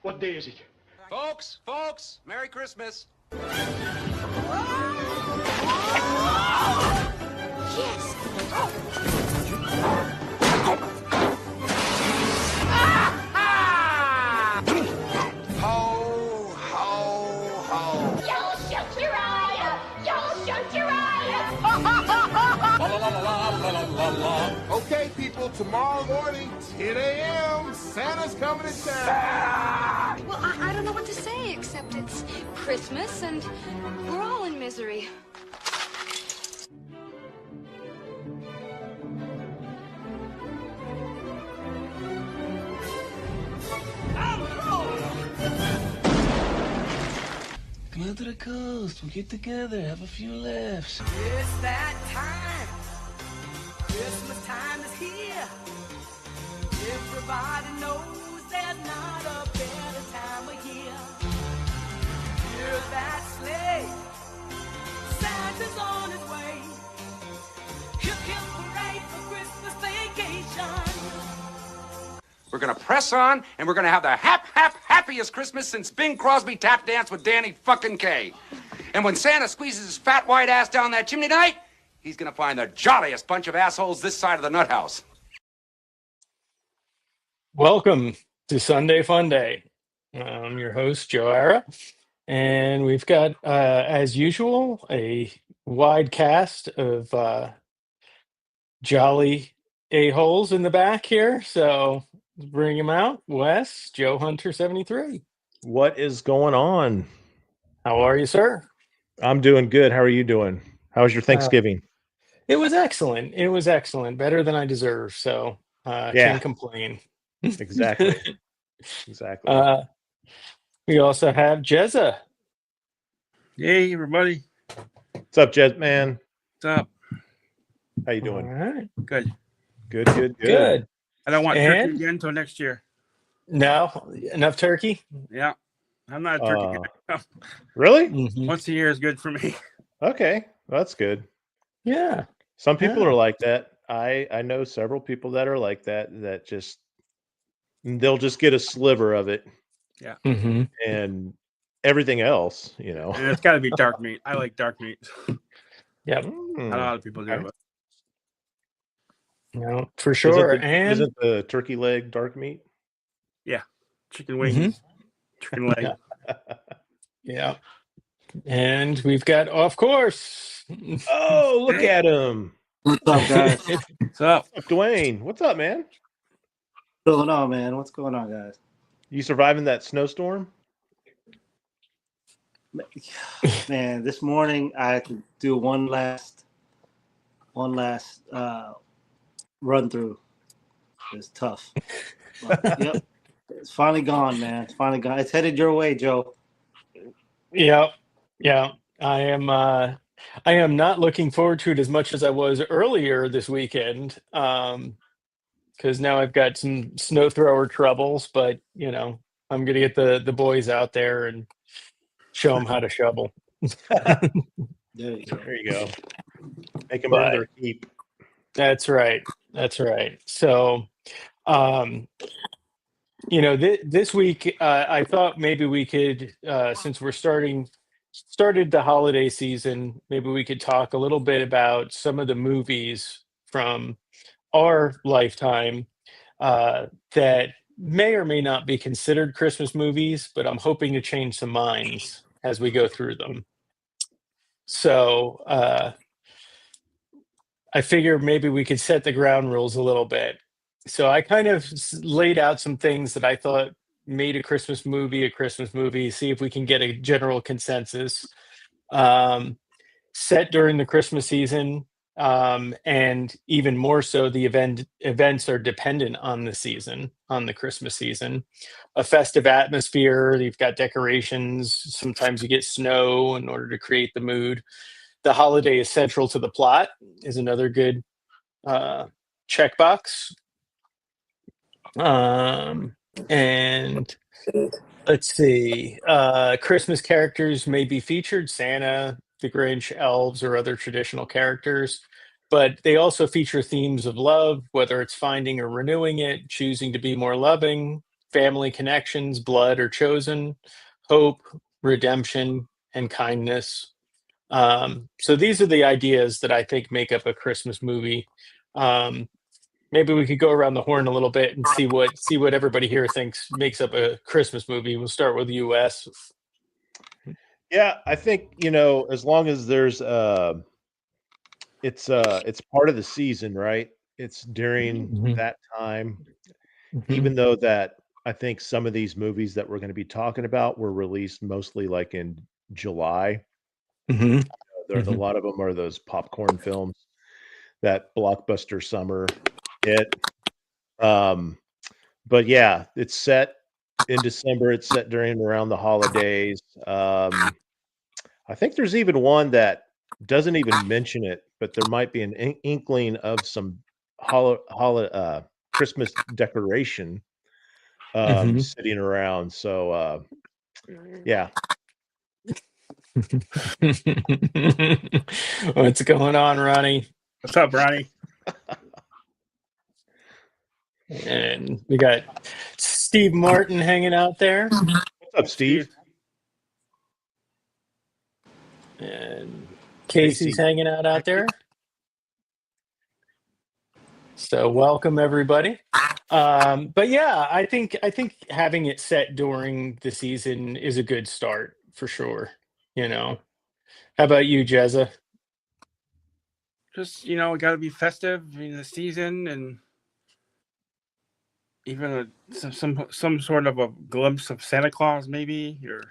What day is it? Folks, Merry Christmas. Ho, ho, ho. You'll shoot your eye! You'll shoot your eye! Okay, people, tomorrow morning, 10 a.m., Santa's coming to town. Well, I don't know what to say, except it's Christmas and we're all in misery. Come out to the coast, we'll get together, have a few laughs. It's that time. Christmas time is here. Everybody knows there's not a better time of year. Hear that sleigh. Santa's on his way. Hip, hip, hooray for Christmas vacation. We're gonna press on, and we're gonna have the happiest Christmas since Bing Crosby tap danced with Danny fucking Kaye. And when Santa squeezes his fat white ass down that chimney tonight, he's gonna find the jolliest bunch of assholes this side of the nut house. Welcome to Sunday Funday. I'm your host, Joe Ara, and we've got, as usual, a wide cast of jolly a-holes in the back here. So bring them out. Wes, Joe Hunter 73. What is going on? How are you, sir? I'm doing good. How are you doing? How was your Thanksgiving? It was excellent. It was excellent. Better than I deserve. So can't complain. Exactly. Exactly. We also have Jezza. Hey, everybody. What's up, Jez man? What's up? How you doing? All right. Good. Good. I don't want turkey again until next year. No, enough turkey. Yeah. I'm not a turkey guy. Really? Mhm. Once a year is good for me. Okay. Well, that's good. Yeah. Some people are like that. I know several people that are like that just they'll just get a sliver of it. Yeah. Mm-hmm. And everything else, you know. And it's got to be dark meat. I like dark meat. Yep. Not a lot of people do, but No, for sure. And Isn't the turkey leg dark meat? yeah. Chicken wings, chicken leg. yeah. And we've got, of course. Oh, look at him. What's up, guys? What's up? Dwayne, what's up, man? What's going on, man? What's going on, guys? You surviving that snowstorm? Man, this morning I had to do one last run through. It's tough. But, yep. It's finally gone, man. It's finally gone. It's headed your way, Joe. Yeah. I am not looking forward to it as much as I was earlier this weekend. Because now I've got some snow thrower troubles, but I'm gonna get the boys out there and show them how to shovel. There you go. There you go. Make them earn their keep. That's right. So, this week I thought maybe we could, since we're started the holiday season, maybe we could talk a little bit about some of the movies from our lifetime that may or may not be considered Christmas movies, but I'm hoping to change some minds as we go through them. So I figure maybe we could set the ground rules a little bit. So I kind of laid out some things that I thought made a Christmas movie, see if we can get a general consensus. Set during the Christmas season, and even more so, the events are dependent on the season, on the Christmas season. A festive atmosphere, you've got decorations, sometimes you get snow in order to create the mood. The holiday is central to the plot is another good checkbox. And let's see, Christmas characters may be featured, Santa, the Grinch, elves, or other traditional characters, but they also feature themes of love, whether it's finding or renewing it, choosing to be more loving, family connections, blood are chosen, hope, redemption, and kindness. So these are the ideas that I think make up a Christmas movie. Maybe we could go around the horn a little bit and see what everybody here thinks makes up a Christmas movie. We'll start with the U.S. Yeah, I think, as long as there's it's part of the season, right? It's during Mhm. that time, Mhm. even though that I think some of these movies that we're going to be talking about were released mostly like in July. Mhm. There, a Mhm. lot of them are those popcorn films, that blockbuster summer hit. Um, but yeah, it's set in December. It's set during around the holidays. I think there's even one that doesn't even mention it, but there might be an inkling of some Christmas decoration Mhm. sitting around. So yeah, What's going on, Ronnie? What's up, Ronnie? And we got Steve Martin hanging out there, what's up, Steve? and Casey. Casey's hanging out there. So welcome everybody. But yeah, I think having it set during the season is a good start for sure. How about you, Jezza? Just got to be festive in the season, and even some sort of a glimpse of Santa Claus, maybe, or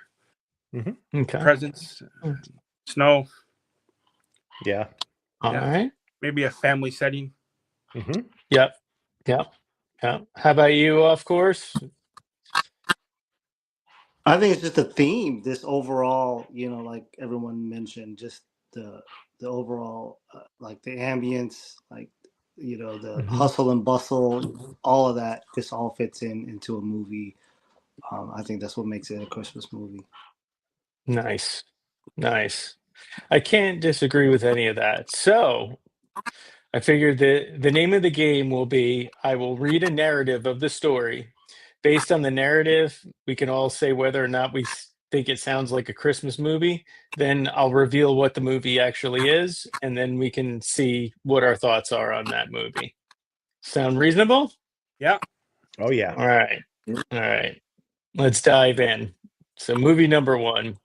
Okay. presents, snow. Yeah. All right. Maybe a family setting. Yep. Yep. How about you, of course? I think it's just a theme. This overall, like everyone mentioned, just the overall, like the ambience, like the hustle and bustle, all of that. Just all fits into a movie. I think that's what makes it a Christmas movie. Nice. I can't disagree with any of that. So I figured that the name of the game will be I will read a narrative of the story. Based on the narrative, we can all say whether or not we think it sounds like a Christmas movie. Then I'll reveal what the movie actually is, and then we can see what our thoughts are on that movie. Sound reasonable? Yeah. Oh yeah. All right. All right. Let's dive in. So, movie number one.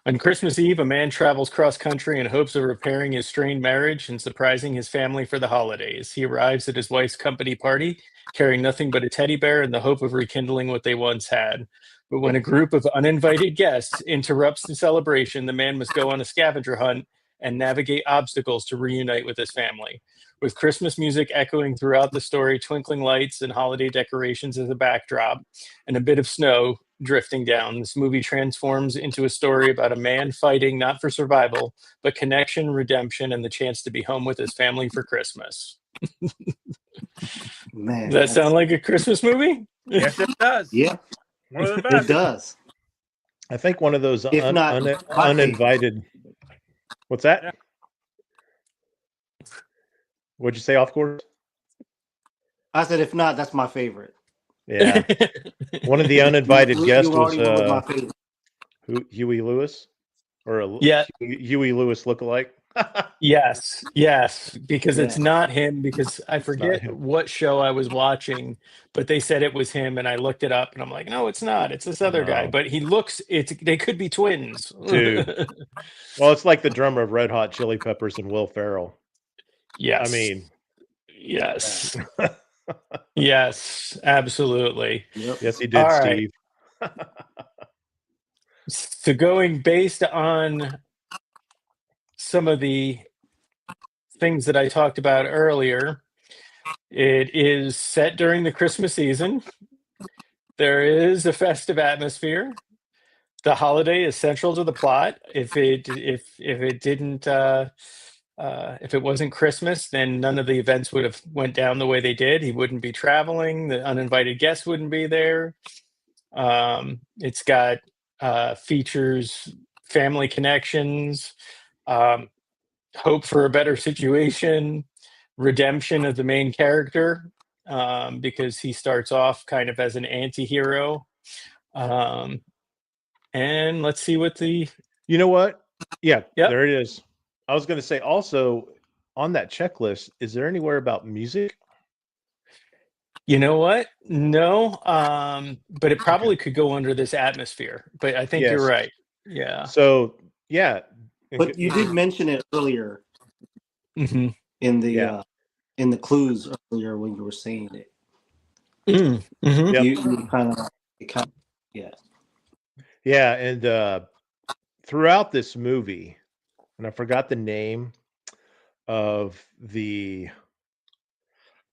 On Christmas Eve, a man travels cross country in hopes of repairing his strained marriage and surprising his family for the holidays. He arrives at his wife's company party, carrying nothing but a teddy bear in the hope of rekindling what they once had. But when a group of uninvited guests interrupts the celebration, the man must go on a scavenger hunt and navigate obstacles to reunite with his family. With Christmas music echoing throughout the story, twinkling lights and holiday decorations as a backdrop, and a bit of snow drifting down, this movie transforms into a story about a man fighting not for survival, but connection, redemption, and the chance to be home with his family for Christmas. Man, Does that sound like a Christmas movie? Yes, it does. Yeah, One of the it best. does. I think one of those If not, my uninvited. What's that? Yeah. What'd you say, off course? I said, if not, that's my favorite. Yeah. One of the uninvited guests was already know what my favorite. Huey Lewis, or a Yeah. Huey Lewis lookalike. Yes, because it's not him, because I forget him. what show I was watching, but they said it was him, and I looked it up and I'm like, no, it's not. It's this other guy, No. but they could be twins. Dude. Well, it's like the drummer of Red Hot Chili Peppers and Will Ferrell. Yes. I mean, yes. Yes, absolutely. Yep. Yes, he did, All Steve. Right. So going based on some of the things that I talked about earlier, it is set during the Christmas season. There is a festive atmosphere. The holiday is central to the plot. If it didn't if it wasn't Christmas, then none of the events would have went down the way they did. He wouldn't be traveling. The uninvited guests wouldn't be there. It's got features family connections, hope for a better situation, redemption of the main character. because he starts off kind of as an anti-hero. And let's see what the... You know what? Yeah, Yep. there it is. I was going to say also on that checklist, is there anywhere about music? You know what? No, but it probably could go under this atmosphere. But I think you're Yes. right. Yeah. So, yeah. But you did mention it earlier Mm-hmm. in the clues earlier when you were saying it. Mm-hmm. You kind of, yeah. Yeah, and throughout this movie, and I forgot the name of the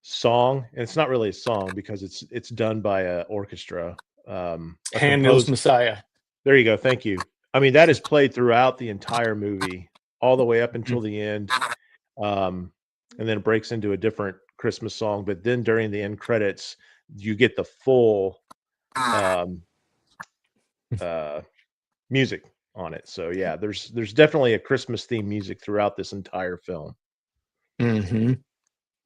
song, and it's not really a song because it's done by an orchestra. Handel's Messiah. There you go. Thank you. I mean, that is played throughout the entire movie, all the way up until the end, and then it breaks into a different Christmas song. But then during the end credits, you get the full music on it. So yeah, there's definitely a Christmas theme music throughout this entire film. Mm-hmm.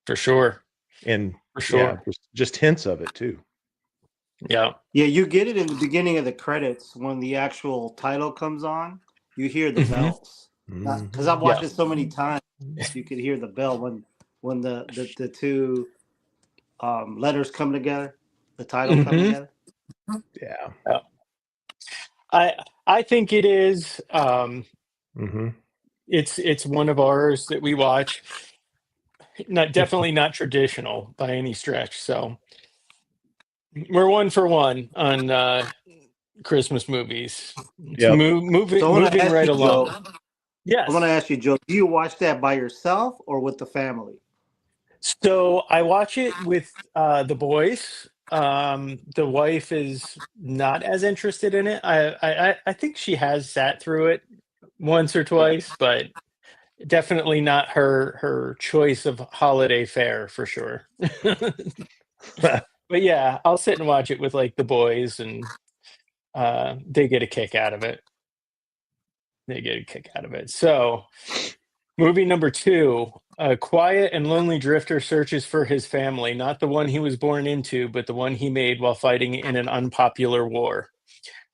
For sure. And for sure, yeah, just hints of it too. Yeah. Yeah, you get it in the beginning of the credits when the actual title comes on. You hear the bells because I've watched it so many times. You could hear the bell when the two letters come together, the title come together. Yeah. I think it is. Mm-hmm. It's one of ours that we watch. Definitely not traditional by any stretch. So we're 1 for 1 on Christmas movies. Yeah, moving right along. Joe, Yes. I want to ask you, Joe. Do you watch that by yourself or with the family? So I watch it with the boys. The wife is not as interested in it. I think she has sat through it once or twice, but definitely not her choice of holiday fare for sure. But yeah, I'll sit and watch it with like the boys, and they get a kick out of it. So, movie number 2, a quiet and lonely drifter searches for his family, not the one he was born into, but the one he made while fighting in an unpopular war.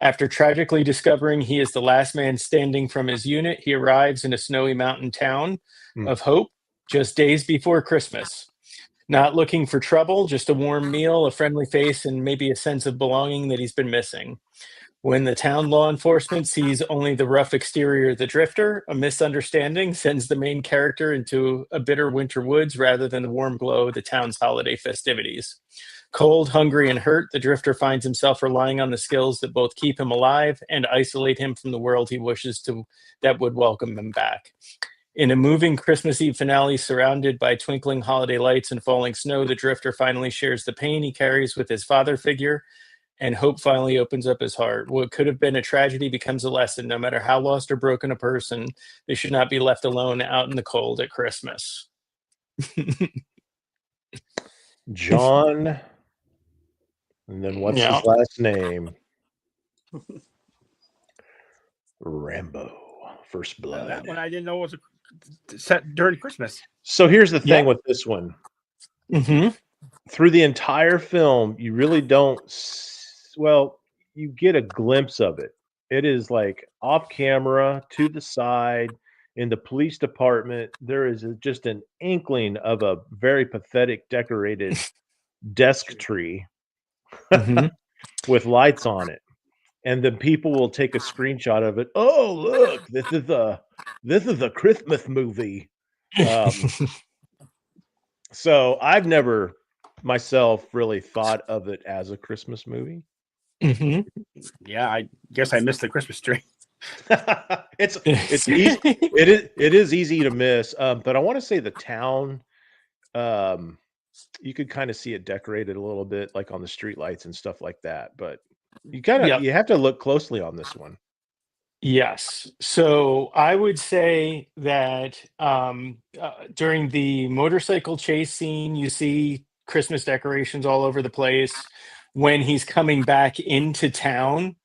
After tragically discovering he is the last man standing from his unit, he arrives in a snowy mountain town of hope just days before Christmas. Not looking for trouble, just a warm meal, a friendly face, and maybe a sense of belonging that he's been missing. When the town law enforcement sees only the rough exterior of the drifter, a misunderstanding sends the main character into a bitter winter woods rather than the warm glow of the town's holiday festivities. Cold, hungry, and hurt, the drifter finds himself relying on the skills that both keep him alive and isolate him from the world he wishes to that would welcome him back. In a moving Christmas Eve finale surrounded by twinkling holiday lights and falling snow, the drifter finally shares the pain he carries with his father figure, and hope finally opens up his heart. What could have been a tragedy becomes a lesson. No matter how lost or broken a person, they should not be left alone out in the cold at Christmas. John, and then what's his last name? Rambo, First Blood. That one I didn't know was set during Christmas. So here's the thing with this one. Mm-hmm. Through the entire film, you really don't. Well, you get a glimpse of it. It is like off camera, to the side, in the police department. There is just an inkling of a very pathetic decorated desk tree with lights on it. And then people will take a screenshot of it. Oh, look, this is a Christmas movie. So I've never myself really thought of it as a Christmas movie. Mm-hmm. Yeah, I guess I missed the Christmas tree. It's easy. It is easy to miss. But I want to say the town. You could kind of see it decorated a little bit, like on the street lights and stuff like that. But you you have to look closely on this one. Yes. So I would say that during the motorcycle chase scene, you see Christmas decorations all over the place. When he's coming back into town,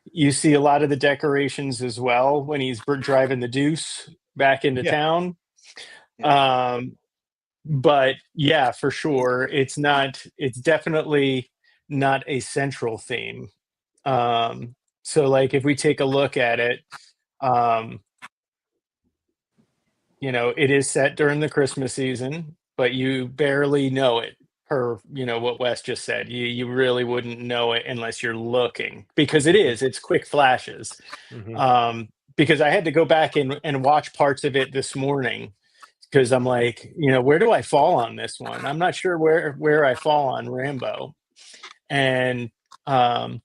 you see a lot of the decorations as well when he's driving the Deuce back into town. but yeah, for sure, it's definitely not a central theme. So like if we take a look at it, um, it is set during the Christmas season, but you barely know it per, what Wes just said. You really wouldn't know it unless you're looking, because it's quick flashes. Mhm. Because I had to go back and watch parts of it this morning because I'm like, where do I fall on this one? I'm not sure where I fall on Rambo. And um,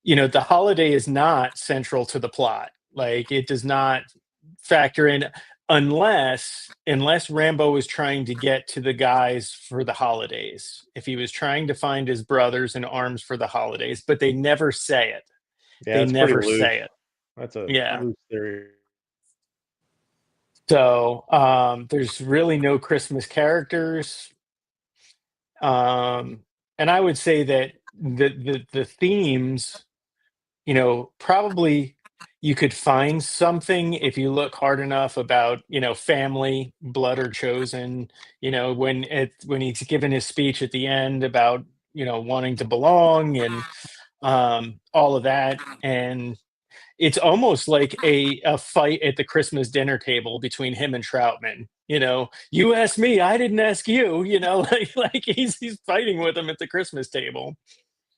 the holiday is not central to the plot. Like it does not factor in unless Rambo was trying to get to the guys for the holidays. If he was trying to find his brothers in arms for the holidays, but they never say it. Yeah, They it's pretty never loose. say it. That's a Yeah. loose theory. So there's really no Christmas characters. And I would say that the themes, probably you could find something if you look hard enough about, family, blood or chosen, when he's given his speech at the end about, wanting to belong and all of that. And it's almost like a fight at the Christmas dinner table between him and Troutman. You asked me, I didn't ask you. Like he's fighting with him at the Christmas table.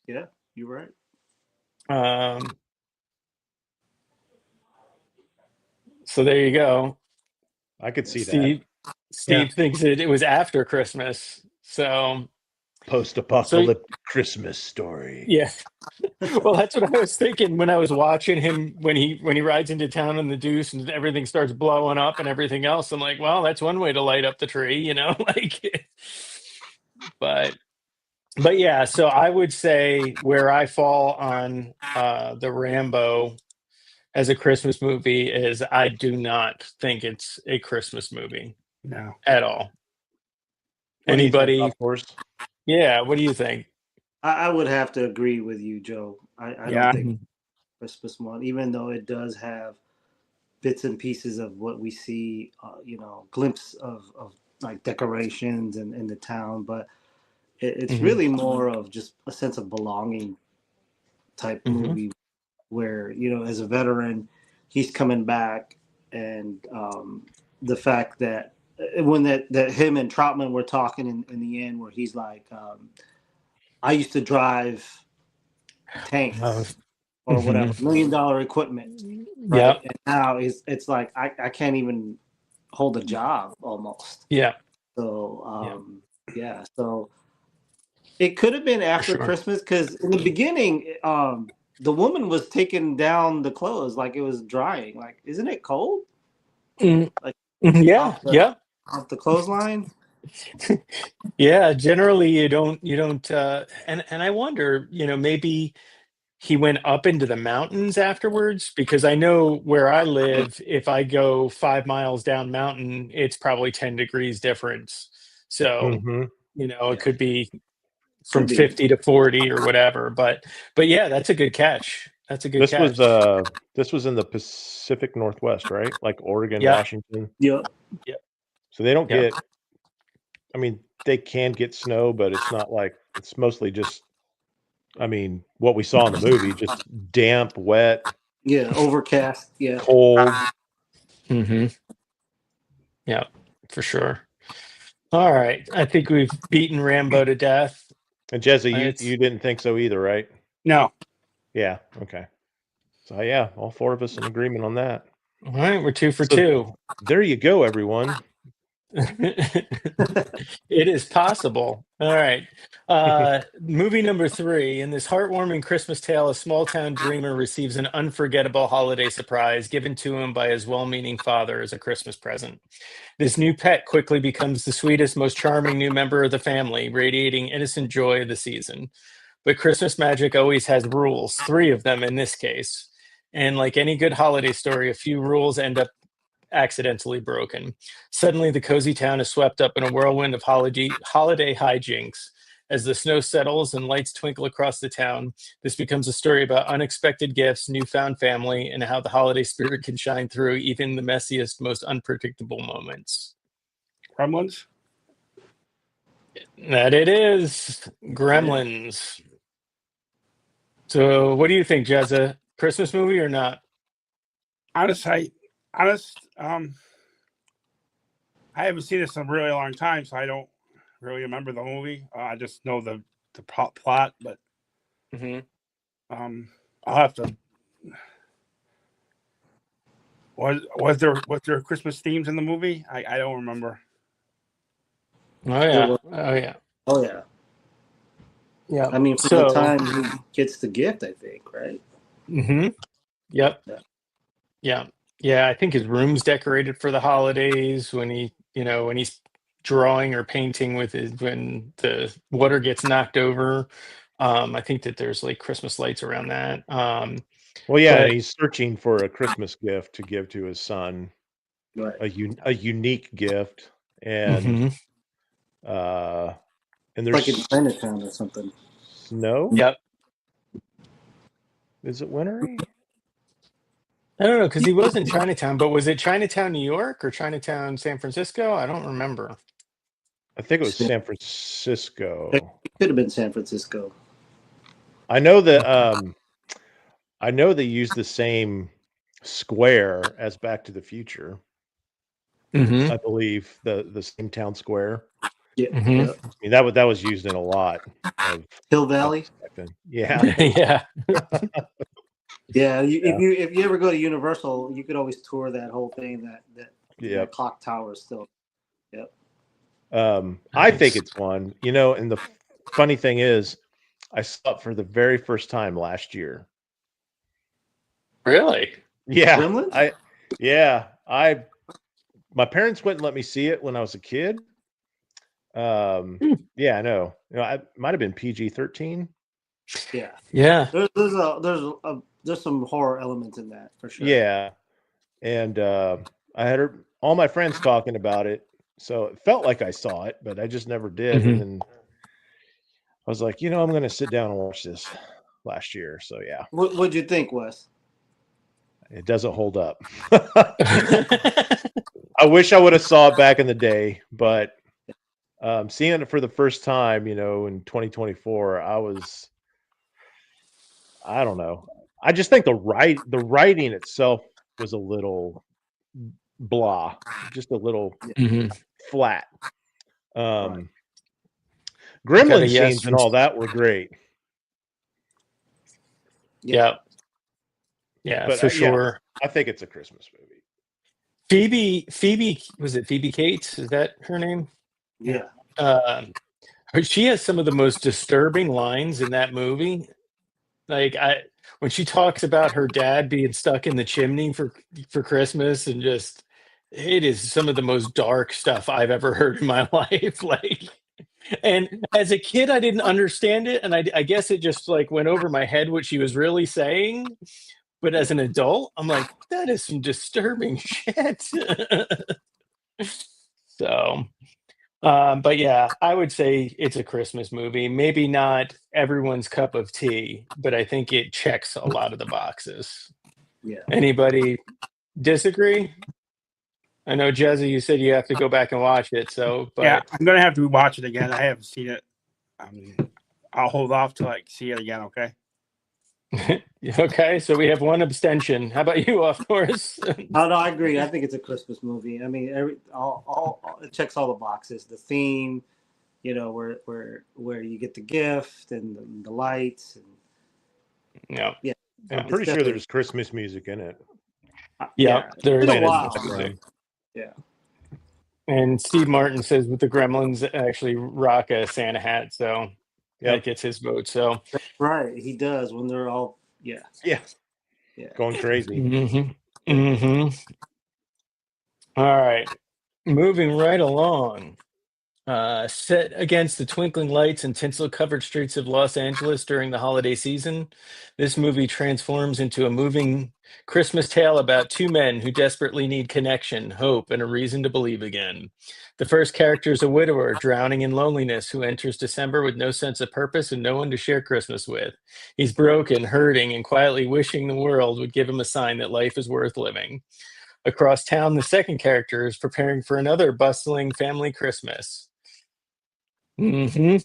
Yeah, you're right. So there you go. I could see Steve that. Steve thinks it was after Christmas. So Post-apocalyptic Christmas story. yeah. Well, that's what I was thinking when I was watching him when he rides into town on the Deuce and everything starts blowing up and everything else. I'm like, well, that's one way to light up the tree, like. But yeah, so I would say where I fall on the Rambo as a Christmas movie is I do not think it's a Christmas movie. No. At all. What do you think, Anybody? Off Course? Yeah, what do you think? I would have to agree with you, Joe. I Yeah. don't think Christmas one, even though it does have bits and pieces of what we see, glimpse of like decorations and in the town, but it's really more of just a sense of belonging type movie where, as a veteran, he's coming back, and the fact that when that him and Troutman were talking in the end, where he's like, I used to drive tanks or whatever, $1 million equipment, right? Yeah. And now it's like I can't even hold a job almost. Yeah. So yeah, so it could have been after Christmas, because in the beginning, the woman was taking down the clothes like it was drying. Like, isn't it cold? Like Yeah. off the clothesline. Yeah, generally you don't and I wonder, maybe he went up into the mountains afterwards, because I know where I live, if I go 5 miles down mountain, it's probably 10 degrees difference. So, it could be from 50 to 40 or whatever, but yeah, that's a good catch. That's a good This catch. was in the Pacific Northwest, right? Like Oregon, Yeah. Washington. Yep. So they don't get. I mean, they can get snow, but it's not like it's mostly just. I mean, what we saw in the movie, just damp, wet. Yeah, overcast. Yeah, cold. Yeah, for sure. All right, I think we've beaten Rambo to death. And Jesse, you didn't think so either, right? No. Yeah. Okay. So yeah, all four of us in agreement on that. All right, we're 2 for 2. There you go, everyone. It is possible. All right. Movie number 3. In this heartwarming Christmas tale, a small-town dreamer receives an unforgettable holiday surprise given to him by his well-meaning father as a Christmas present. This new pet quickly becomes the sweetest, most charming new member of the family, radiating innocent joy of the season. But Christmas magic always has rules, 3 of them in this case. And like any good holiday story, a few rules end up accidentally broken. Suddenly, the cozy town is swept up in a whirlwind of holiday hijinks. As the snow settles and lights twinkle across the town, this becomes a story about unexpected gifts, newfound family, and how the holiday spirit can shine through even the messiest, most unpredictable moments. Gremlins? That it is Gremlins. So, what do you think, Jezza? Christmas movie or not? I haven't seen this in a really long time, so I don't really remember the movie. I just know the plot, but I'll have to. Was there Christmas themes in the movie? I don't remember. Oh yeah, oh yeah, Oh yeah. yeah. I mean, from the time he gets the gift, I think, right? Mm-hmm. Yep. Yeah. I think his room's decorated for the holidays when when he's drawing or painting when the water gets knocked over. I think that there's like Christmas lights around that. Well, yeah, and But he's searching for a Christmas gift to give to his son, Right. a unique gift, and Mhm. and Like in there's Chinatown or something. snow. Yep. Is it wintry? I don't know because he was in Chinatown, but was it Chinatown, New York, or Chinatown, San Francisco? I don't remember. I think it was San- San It Francisco. could have been San Francisco. I know that I know they use the same square as Back to the Future. Mm-hmm. I believe the same town square. Yeah. Mm-hmm. Yeah. I mean that was used in a lot of Hill Valley. back then. Yeah. Yeah. Yeah. Yeah. If you ever go to Universal, you could always tour that whole thing. That clock tower still. Yep. I think it's fun, and the funny thing is, I saw it for the very first time last year. Really? Yeah, Gremlins? my parents wouldn't let me see it when I was a kid. Yeah, I know. I might have been PG-13. Yeah. Yeah. There's some horror elements in that for sure. Yeah, and I had all my friends talking about it, so it felt like I saw it, but I just never did. Mhm. And then I was like, I'm going to sit down and watch this last year. So yeah, What'd you think, Wes? it doesn't hold up. I wish I would have saw it back in the day, but seeing it for the first time, in 2024, I don't know. I just think the writing itself was a little blah, just a little Mhm. flat. Got Gremlin a yes scenes from and all that were great. Yeah. Yeah, But for sure. I think it's a Christmas movie. Phoebe, was it Phoebe Cates? Is that her name? Yeah. She has some of the most disturbing lines in that movie. Like when she talks about her dad being stuck in the chimney for Christmas, and just it is some of the most dark stuff I've ever heard in my life. Like, and as a kid, I didn't understand it, and I guess it just like went over my head what she was really saying. But as an adult, I'm like, that is some disturbing shit. So, but yeah, I would say it's a Christmas movie. Maybe not everyone's cup of tea, but I think it checks a lot of the boxes. Yeah. Anybody disagree? I know, Jezzy, you said you have to go back and watch it. So, but Yeah, I'm gonna have to watch it again. I haven't seen it. I'll hold off till I see it again. Okay. Okay, so we have one abstention. How about you, of course? No, I agree. I think it's a Christmas movie. I mean, it checks all the boxes. The theme, where you get the gift and the lights, and Yeah. I'm pretty sure there's Christmas music in it. Yeah, there's been a while. Yeah. And Steve Martin says with the Gremlins actually rock a Santa hat, so that gets his vote. So right, he does when they're all yeah, going crazy. Mm-hmm. Mm-hmm. All right, moving right along. Set against the twinkling lights and tinsel-covered streets of Los Angeles during the holiday season, this movie transforms into a moving Christmas tale about two men who desperately need connection, hope, and a reason to believe again. The first character is a widower drowning in loneliness who enters December with no sense of purpose and no one to share Christmas with. He's broken, hurting, and quietly wishing the world would give him a sign that life is worth living. Across town, the second character is preparing for another bustling family Christmas. Mm-hmm.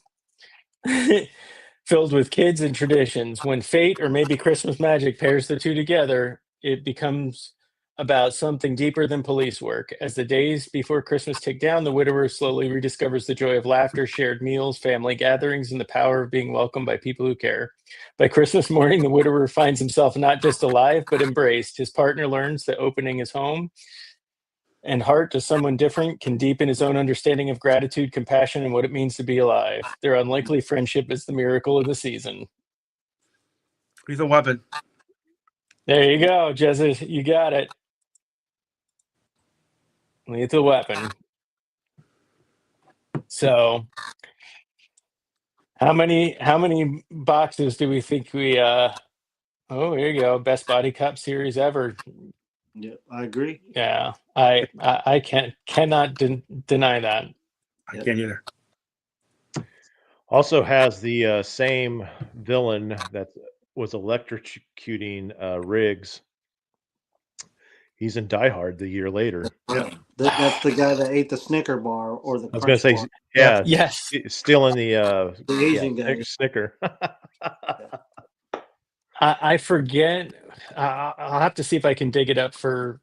Filled with kids and traditions. When fate or maybe Christmas magic pairs the two together, it becomes about something deeper than police work. As the days before Christmas tick down, the widower slowly rediscovers the joy of laughter, shared meals, family gatherings, and the power of being welcomed by people who care. By Christmas morning, the widower finds himself not just alive, but embraced. His partner learns that opening his home and heart to someone different can deepen his own understanding of gratitude, compassion, and what it means to be alive. Their unlikely friendship is the miracle of the season. Lethal Weapon. There you go, Jesse. You got it. Lethal Weapon. So, how many boxes do we think we? Oh, here you go. Best body cop series ever. Yeah, I agree. Yeah, I cannot deny that. I can't either. Also has the same villain that was electrocuting Riggs. He's in Die Hard the year later. Yeah, that's the guy that ate the Snicker bar or the I was going to Crunch say, bar. yeah, Yes. stealing the Asian guy. Snicker. I forget. I'll have to see if I can dig it up for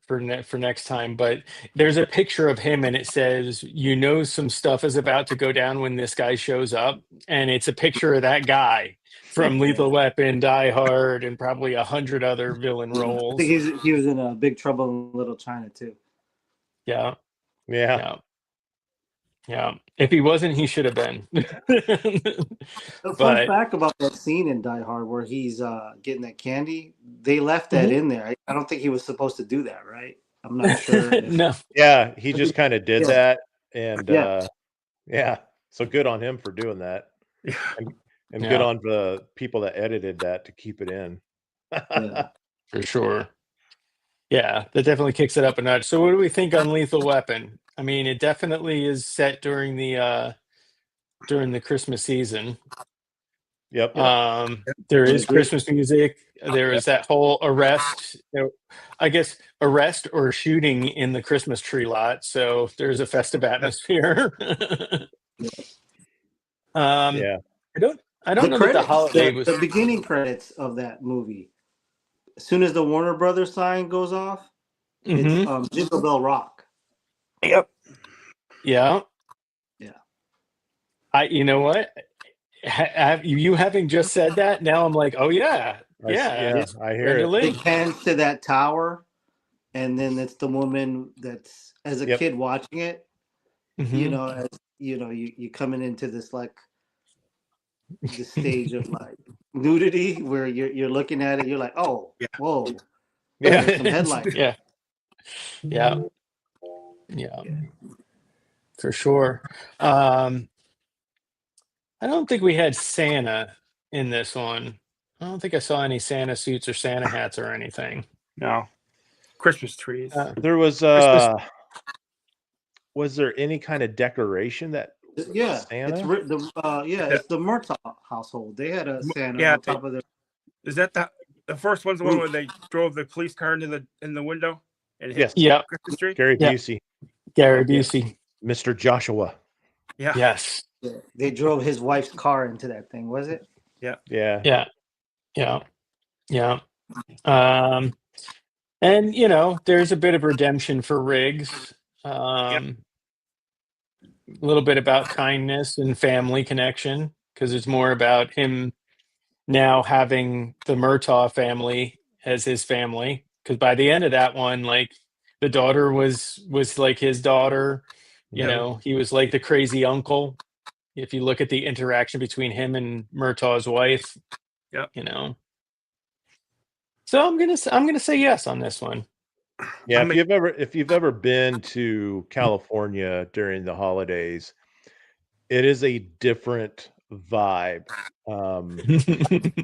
next time. But there's a picture of him, and it says, "You know, some stuff is about to go down when this guy shows up." And it's a picture of that guy from Lethal Weapon, Die Hard, and probably 100 other villain I roles. think he was in Big Trouble in Little China too. Yeah, Yeah. yeah, yeah. If he wasn't, he should have been. A fun fact about that scene in Die Hard where he's getting that candy, they left that in there. I don't think he was supposed to do that, right? I'm not sure. No. Yeah, he just kind of did Yeah. that, and Yeah. so good on him for doing that, and Yeah. good on the people that edited that to keep it in. Yeah. For sure. Yeah, that definitely kicks it up a notch. So what do we think on Lethal Weapon? I mean, it definitely is set during the Christmas season. Yep. There is Christmas music. There is that whole arrest, I guess arrest or shooting in the Christmas tree lot. So there's a festive atmosphere. Yeah. I don't know that the holiday was the beginning credits of that movie. As soon as the Warner Brothers sign goes off, it's Jingle Bell Rock. Yep. Yeah. Yeah. You know what? You having just said that, now I'm like, oh yeah, yeah. I hear it. It pans to that tower, and then it's the woman that's as a kid watching it. You know, as you coming into this this stage of nudity where you're looking at it, you're like, oh, whoa, there's some headlights. Yeah, for sure. I don't think we had Santa in this one. I don't think I saw any Santa suits or Santa hats or anything. No. Christmas trees. There was there any kind of decoration that Yeah, Santa? it's the Murtaugh household. They had a Santa on top of their. Is that the first one's the one where they drove the police car into the window and hit Christmas tree? Gary Busey. Gary Busey. Mr. Joshua. Yeah. Yes. Yeah. They drove his wife's car into that thing, was it? Yeah. Yeah. And there's a bit of redemption for Riggs. A little bit about kindness and family connection, because it's more about him now having the Murtaugh family as his family. Because by the end of that one, like the daughter was like his daughter. He was like the crazy uncle. If you look at the interaction between him and Murtaugh's wife, So I'm gonna say yes on this one. Yeah, if you've ever been to California during the holidays, it is a different vibe.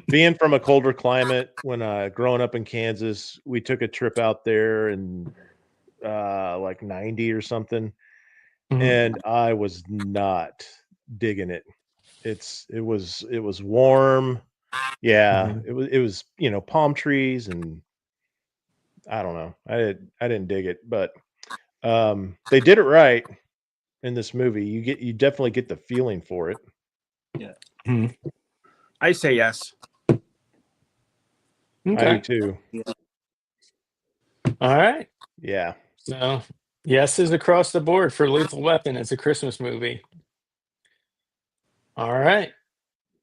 Being from a colder climate, when growing up in Kansas, we took a trip out there in like 90 or something, and I was not digging it. It was warm. Yeah, it was palm trees, and I don't know. I didn't dig it, but they did it right. in this movie. You definitely get the feeling for it. Yeah. I say yes. I do Okay. too. All right. Yeah. So yeses across the board for Lethal Weapon as a Christmas movie. All right.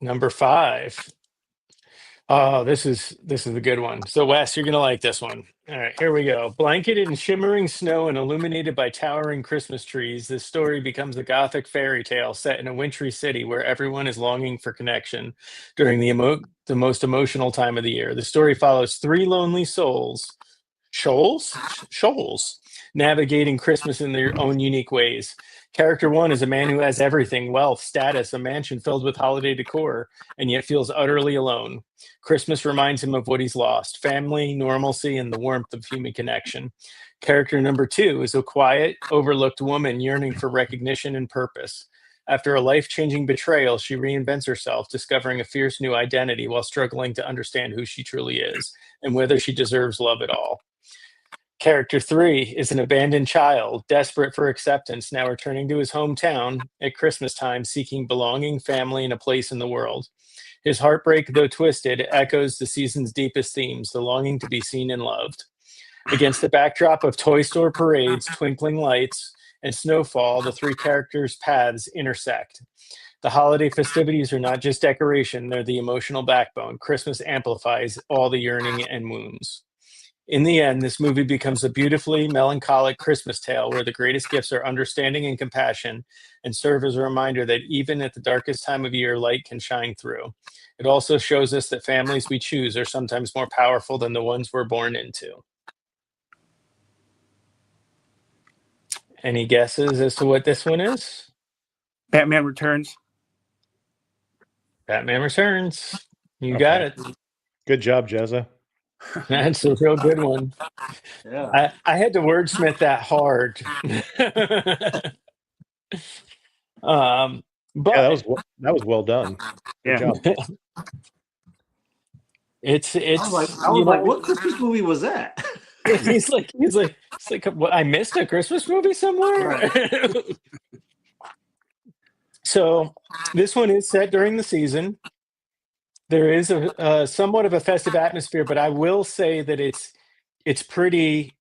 Number 5. Oh, this is a good one. So Wes, you're gonna like this one. All right, here we go. Blanketed in shimmering snow and illuminated by towering Christmas trees, this story becomes a gothic fairy tale set in a wintry city where everyone is longing for connection during the most emotional time of the year. The story follows 3 lonely shoals, navigating Christmas in their own unique ways. Character 1 is a man who has everything: wealth, status, a mansion filled with holiday decor, and yet feels utterly alone. Christmas reminds him of what he's lost: family, normalcy, and the warmth of human connection. Character number 2 is a quiet, overlooked woman yearning for recognition and purpose. After a life-changing betrayal, she reinvents herself, discovering a fierce new identity while struggling to understand who she truly is and whether she deserves love at all. Character 3 is an abandoned child, desperate for acceptance, now returning to his hometown at Christmas time, seeking belonging, family, and a place in the world. His heartbreak, though twisted, echoes the season's deepest themes: the longing to be seen and loved. Against the backdrop of toy store parades, twinkling lights, and snowfall, the 3 characters' paths intersect. The holiday festivities are not just decoration, they're the emotional backbone. Christmas amplifies all the yearning and wounds. In the end, this movie becomes a beautifully melancholic Christmas tale where the greatest gifts are understanding and compassion, and serve as a reminder that even at the darkest time of year, light can shine through. It also shows us that families we choose are sometimes more powerful than the ones we're born into. Any guesses as to what this one is? Batman Returns. Batman Returns. You Okay. got it. Good job, Jezza. That's a real good one. Yeah. I had to wordsmith that hard. But Yeah, that was well done. Good Yeah. job. it's I was like, what Christmas movie was that? he's like, what, I missed a Christmas movie somewhere. So this one is set during the season. There is a somewhat of a festive atmosphere, but I will say that it's pretty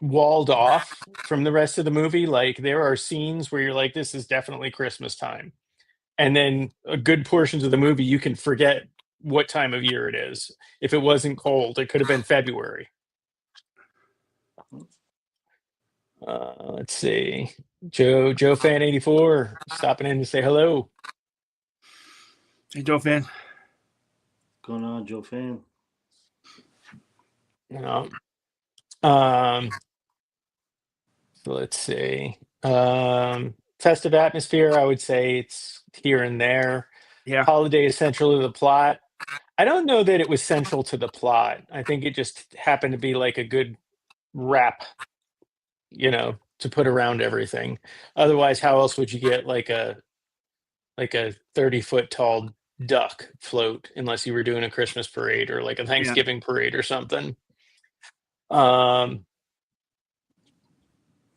walled off from the rest of the movie. Like, there are scenes where you're like, this is definitely Christmas time, and then a good portions of the movie you can forget what time of year it is. If it wasn't cold, it could have been February. Let's see. Joe Fan 84 stopping in to say hello. Hey, Joe Fan. What's going on, Joe Fan? No. So let's see. Festive atmosphere, I would say it's here and there. Yeah. Holiday is central to the plot. I don't know that it was central to the plot. I think it just happened to be like a good wrap, to put around everything. Otherwise, how else would you get like a 30-foot tall duck float unless you were doing a Christmas parade or like a Thanksgiving parade or something? There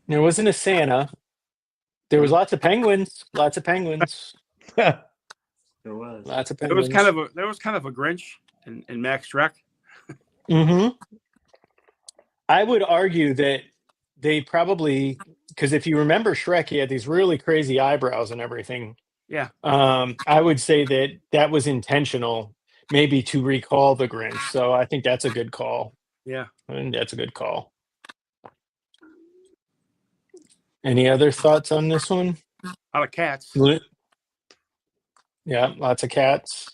wasn't a Santa. There was lots of penguins. There was. Lots of There penguins. was kind of a Grinch in Max Shrek. Mm-hmm. I would argue that they probably, because if you remember Shrek, he had these really crazy eyebrows and everything. Yeah. I would say that was intentional, maybe to recall the Grinch. So I think that's a good call. Yeah. I think that's a good call. Any other thoughts on this one? A lot of cats. Yeah, lots of cats.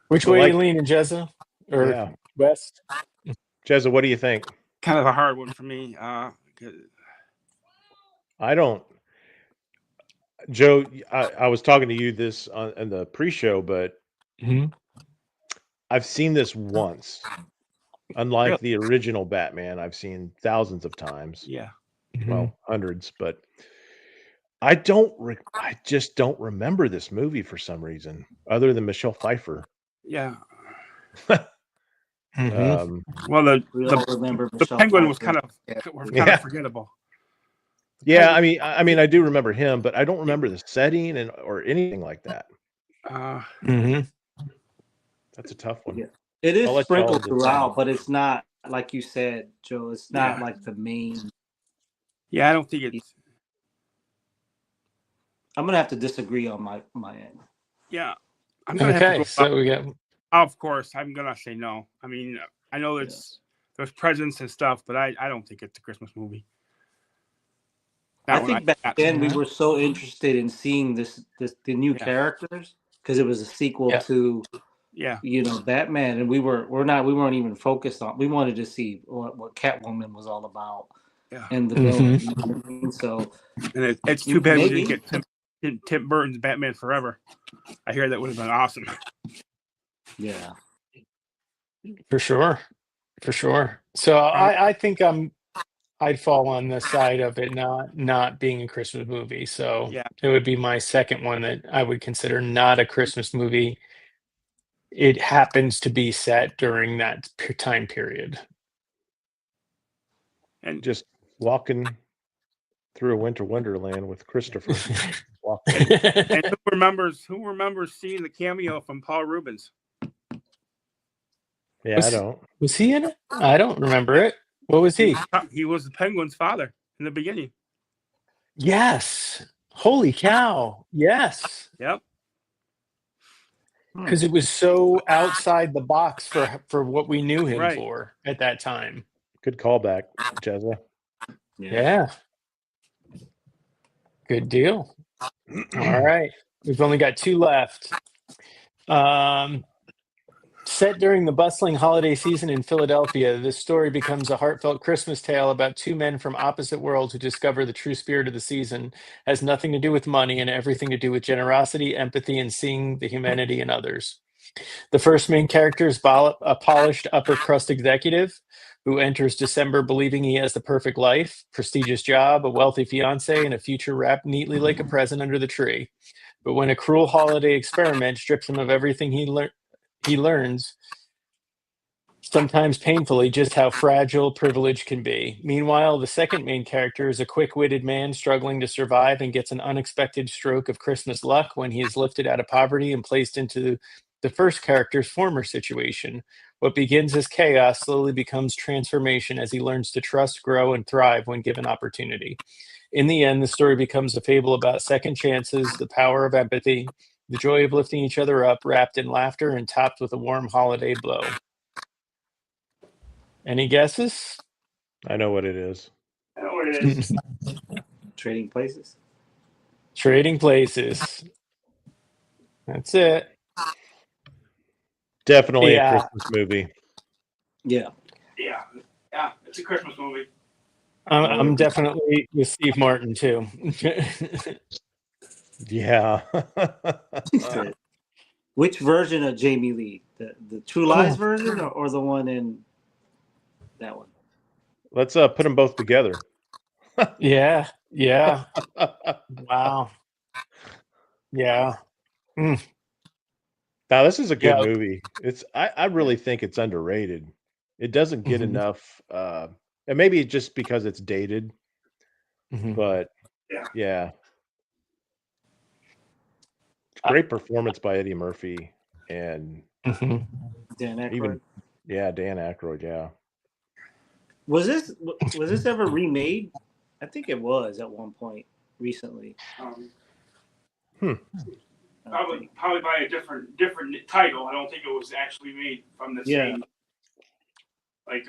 Which way are you leaning, Jezza? Or West? Jezza, what do you think? Kind of a hard one for me. I don't. Joe, I was talking to you this in the pre-show, but I've seen this once. Unlike the original Batman, I've seen thousands of times. Yeah. Well, hundreds, but I just don't remember this movie for some reason, other than Michelle Pfeiffer. Yeah. Well, We all remember the Michelle Penguin was Pfeiffer. kind of forgettable. Yeah, I mean, I do remember him, but I don't remember the setting or anything like that. That's a tough one. Yeah. It I'll is let y'all sprinkled decide. throughout, but it's not like you said, Joe. It's not like the main. Yeah, I don't think it's. I'm gonna have to disagree on my end. Yeah, I'm gonna have to go. So we got. Of course, I'm gonna say no. I mean, I know there's presents and stuff, but I don't think it's a Christmas movie. I think back then we were so interested in seeing the new characters because it was a sequel to Batman, and we weren't even focused on. We wanted to see what Catwoman was all about and the villain. You know what I mean? So, and it's too bad we didn't get Tim Burton's Batman Forever. I hear that would have been awesome. Yeah, for sure. So I think I'd fall on the side of it not being a Christmas movie. So it would be my second one that I would consider not a Christmas movie. It happens to be set during that time period. And just walking through a winter wonderland with Christopher. And who remembers seeing the cameo from Paul Rubens? Yeah, I don't. Was he in it? I don't remember it. What was he? He was the Penguin's father in the beginning. Yes. Holy cow. Yes. Yep. Because it was so outside the box for what we knew him for at that time. Good callback, Jezza. Yeah. Good deal. All right. We've only got 2 left. Set during the bustling holiday season in Philadelphia, this story becomes a heartfelt Christmas tale about 2 men from opposite worlds who discover the true spirit of the season. It has nothing to do with money and everything to do with generosity, empathy, and seeing the humanity in others. The first main character is a polished upper crust executive who enters December believing he has the perfect life, prestigious job, a wealthy fiance, and a future wrapped neatly like a present under the tree. But when a cruel holiday experiment strips him of everything he learns, sometimes painfully, just how fragile privilege can be. Meanwhile, the second main character is a quick-witted man struggling to survive and gets an unexpected stroke of Christmas luck when he is lifted out of poverty and placed into the first character's former situation. What begins as chaos slowly becomes transformation as he learns to trust, grow, and thrive when given opportunity. In the end, the story becomes a fable about second chances, the power of empathy, the joy of lifting each other up, wrapped in laughter and topped with a warm holiday blow. Any guesses? I know what it is. Trading Places. Trading Places. That's it. Definitely a Christmas movie. Yeah. It's a Christmas movie. I'm definitely with Steve Martin too. Yeah. Which version of Jamie Lee? The True Lies version or the one in that one? Let's put them both together. Yeah. Wow. Yeah. Now this is a good movie. I really think it's underrated. It doesn't get enough, and maybe just because it's dated. But yeah. Great performance by Eddie Murphy and Dan Aykroyd. Dan Aykroyd. Yeah. Was this ever remade? I think it was at one point recently. Probably by a different title. I don't think it was actually made from the same. Like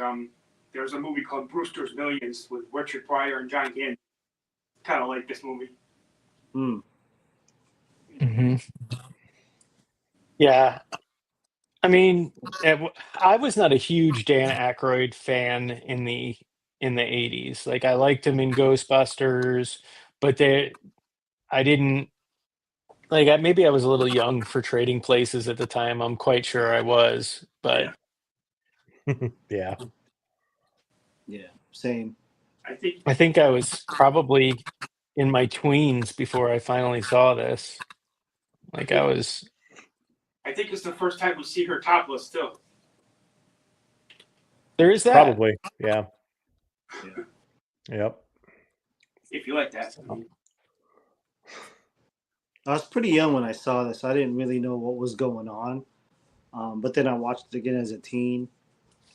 there's a movie called Brewster's Millions with Richard Pryor and John Candy. Kind of like this movie. Yeah. I mean, I was not a huge Dan Aykroyd fan in the 80s. Like I liked him in Ghostbusters, but I didn't like. Maybe I was a little young for Trading Places at the time. I'm quite sure I was, but yeah, same. I think I was probably in my tweens before I finally saw this. Like I think it's the first time we see her topless too. There is that. Probably. Yeah. Yep. If you like that. I was pretty young when I saw this. I didn't really know what was going on. But then I watched it again as a teen.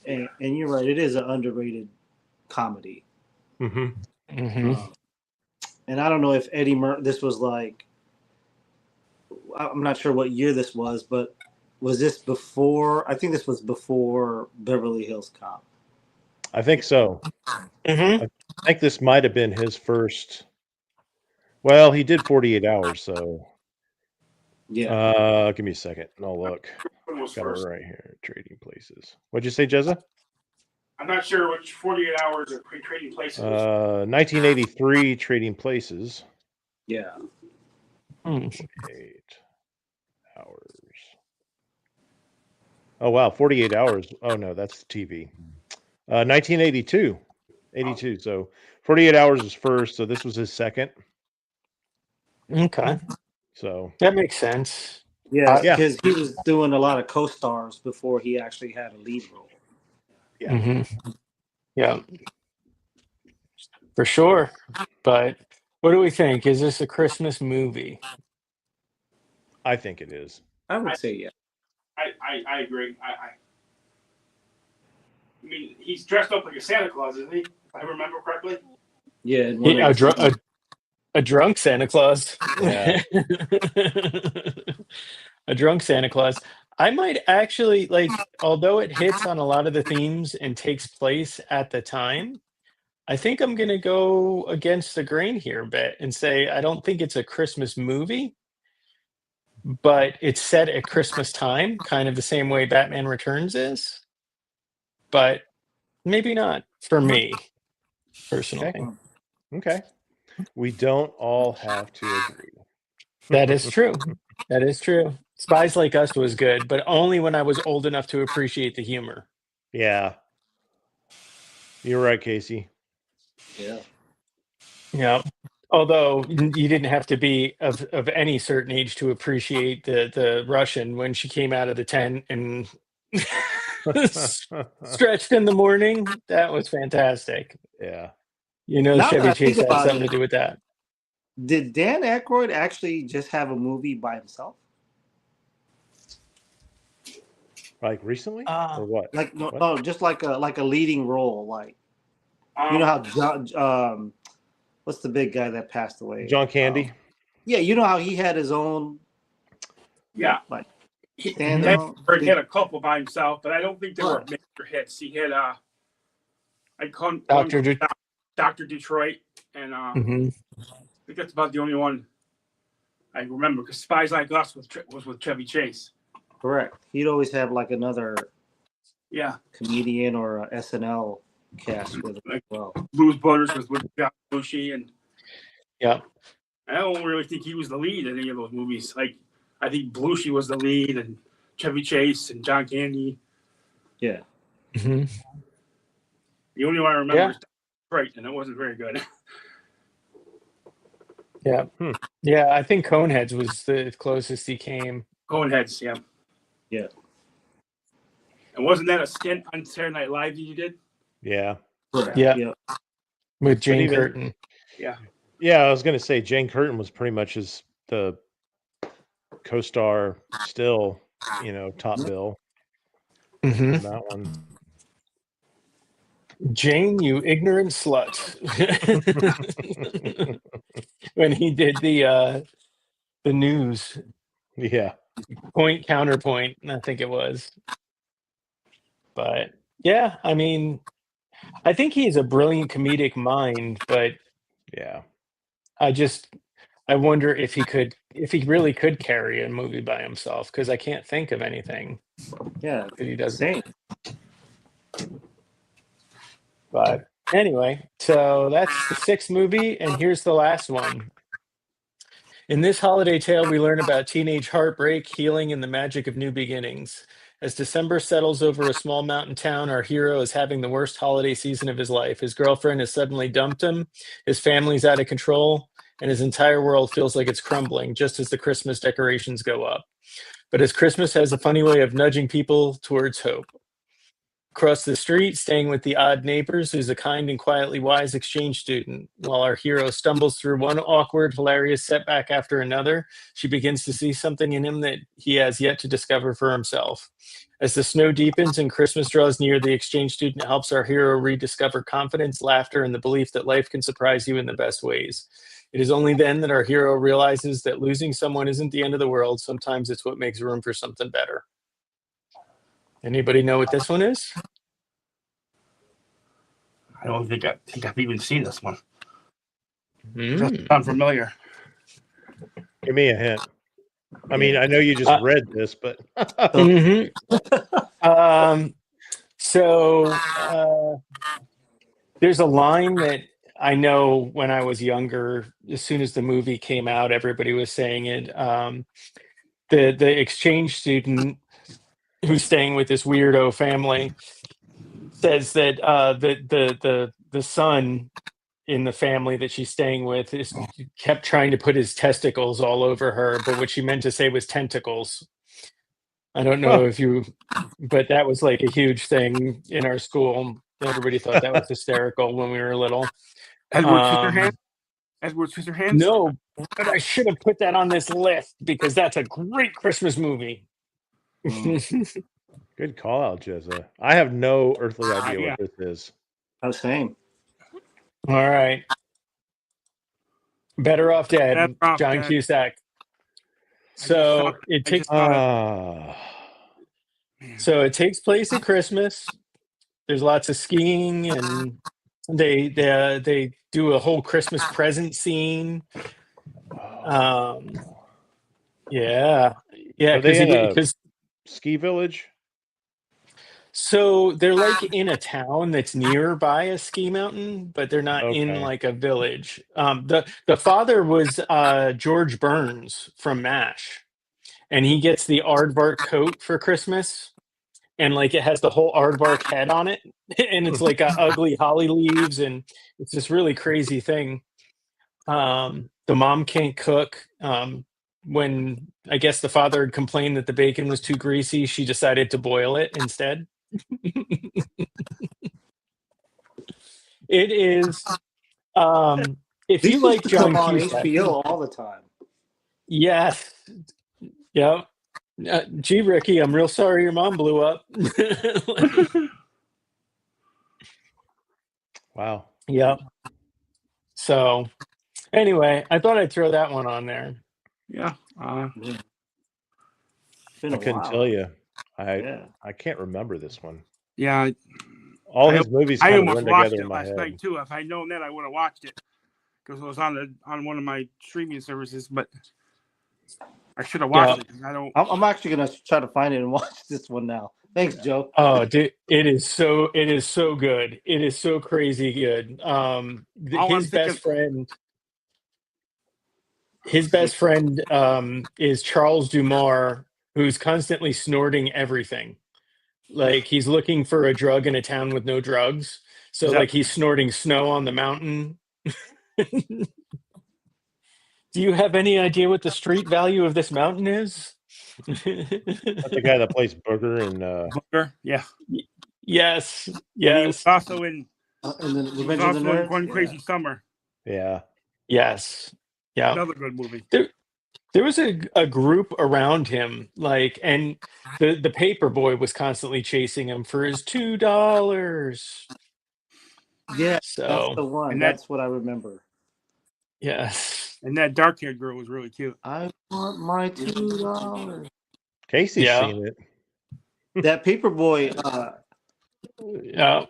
And you're right, it is an underrated comedy. Mm-hmm. And I don't know if Eddie Murphy, this was like, I'm not sure what year this was, but was this before? I think this was before Beverly Hills Cop. I think so. Mm-hmm. I think this might have been his first. Well, he did 48 hours, so. Yeah. Give me a second, and I'll look. When was Got first? it right here. Trading Places. What'd you say, Jezza? I'm not sure which 48 hours of Trading Places was. 1983, Trading Places. Yeah. 8 hours. Oh wow, 48 hours. Oh no, that's the TV. 1982. 82. So 48 hours was first, so this was his second. Okay. So that makes sense. Yeah, yeah. because he was doing a lot of co-stars before he actually had a lead role. Yeah. Mm-hmm. Yeah. For sure. But what do we think? Is this a Christmas movie? I think it is. I would say yeah. I agree. I mean, he's dressed up like a Santa Claus, isn't he? If I remember correctly. Yeah. A drunk Santa Claus. Yeah. A drunk Santa Claus. I might actually although it hits on a lot of the themes and takes place at the time, I think I'm going to go against the grain here a bit and say I don't think it's a Christmas movie, but it's set at Christmas time, kind of the same way Batman Returns is. But maybe not for me, personally. Okay. We don't all have to agree. That is true. That is true. Spies Like Us was good, but only when I was old enough to appreciate the humor. Yeah. You're right, Casey. Yeah. Yeah. Although you didn't have to be of any certain age to appreciate the Russian when she came out of the tent and stretched in the morning. That was fantastic. Yeah. You know, Now that Chevy I Chase think had about something it, to do with that. Did Dan Aykroyd actually just have a movie by himself? Like recently or what? Like no, just like a leading role. Like you know how John, what's the big guy that passed away? John Candy. Yeah, you know how he had his own. Yeah. Like He standalone. had a couple by himself, but I don't think they were major hits. He had Dr. Detroit, and I think that's about the only one I remember. Because Spies Like Us was with Chevy Chase. Correct. He'd always have like another comedian or a SNL cast with him as well. Blues Brothers was with John Belushi, and yeah, I don't really think he was the lead in any of those movies. Like I think Belushi was the lead, and Chevy Chase and John Candy. Yeah. Mm-hmm. The only one I remember is Detroit, and it wasn't very good. Yeah. Yeah, I think Coneheads was the closest he came. Coneheads, yeah. Yeah. And wasn't that a stint on Saturday Night Live that you did? Yeah. Yeah. With Jane Curtin. Yeah. Yeah, I was gonna say Jane Curtin was pretty much the co-star still, top bill. Mm-hmm. That one. Jane, you ignorant slut. When he did the news. Yeah. Point counterpoint, I think it was. But yeah, I mean, I think he's a brilliant comedic mind, but yeah, I wonder if he really could carry a movie by himself, because I can't think of anything. Yeah, that he doesn't. But anyway, so that's the sixth movie, and here's the last one. In this holiday tale, we learn about teenage heartbreak, healing, and the magic of new beginnings. As December settles over a small mountain town, our hero is having the worst holiday season of his life. His girlfriend has suddenly dumped him, his family's out of control, and his entire world feels like it's crumbling just as the Christmas decorations go up. But as Christmas has a funny way of nudging people towards hope. Across the street, staying with the odd neighbors, is a kind and quietly wise exchange student. While our hero stumbles through one awkward, hilarious setback after another, she begins to see something in him that he has yet to discover for himself. As the snow deepens and Christmas draws near, the exchange student helps our hero rediscover confidence, laughter, and the belief that life can surprise you in the best ways. It is only then that our hero realizes that losing someone isn't the end of the world. Sometimes it's what makes room for something better. Anybody know what this one is? I don't think I've even seen this one. Mm. Sound familiar? Give me a hint. I mean, I know you just read this, but there's a line that I know when I was younger, as soon as the movie came out, everybody was saying it. The exchange student who's staying with this weirdo family says that the son in the family that she's staying with kept trying to put his testicles all over her, but what she meant to say was tentacles. I don't know if you, but that was like a huge thing in our school. Everybody thought that was hysterical when we were little. Edward Scissorhands? Edward Scissorhands? No, but I should have put that on this list because that's a great Christmas movie. Good call out, Jezza. I have no earthly idea what this is. I was saying. All right. Better Off Dead, Better Off John Dead. Cusack. So it takes place at Christmas. There's lots of skiing, and they do a whole Christmas present scene. Yeah, because ski village. So they're like in a town that's nearby a ski mountain, but they're not in like a village. The father was George Burns from MASH, and he gets the aardvark coat for Christmas, and like it has the whole aardvark head on it, and it's like ugly holly leaves, and it's this really crazy thing. The mom can't cook. When I guess the father had complained that the bacon was too greasy, she decided to boil it instead. It is if These you like used to come John on Cusack, HBO all the time. yes, yep. Gee, Ricky, I'm real sorry your mom blew up. Wow. Yep. So anyway, I thought I'd throw that one on there. Yeah. I couldn't tell you. I can't remember this one. Yeah. All his movies I kind of almost run watched together it in my last head. night too. If I'd known that, I would have watched it because it was on one of my streaming services. But I should have watched it. I don't. I'm actually gonna try to find it and watch this one now. Thanks, Joe. Oh, dude, it is so good. It is so crazy good. His best friend is Charles Dumas, who's constantly snorting everything. Like he's looking for a drug in a town with no drugs. So like he's snorting snow on the mountain. Do you have any idea what the street value of this mountain is? That's the guy that plays Booger and Booger, yeah. Yes. And he was also in Revenge of the Nerds? One Crazy Summer. Yeah. Yes. Yeah. Another good movie. There was a group around him, like, and the paper boy was constantly chasing him for his $2. Yeah, So that's the one. and That's what I remember. Yes. And that dark-haired girl was really cute. I want my $2. Casey's seen it. That paper boy. Yeah.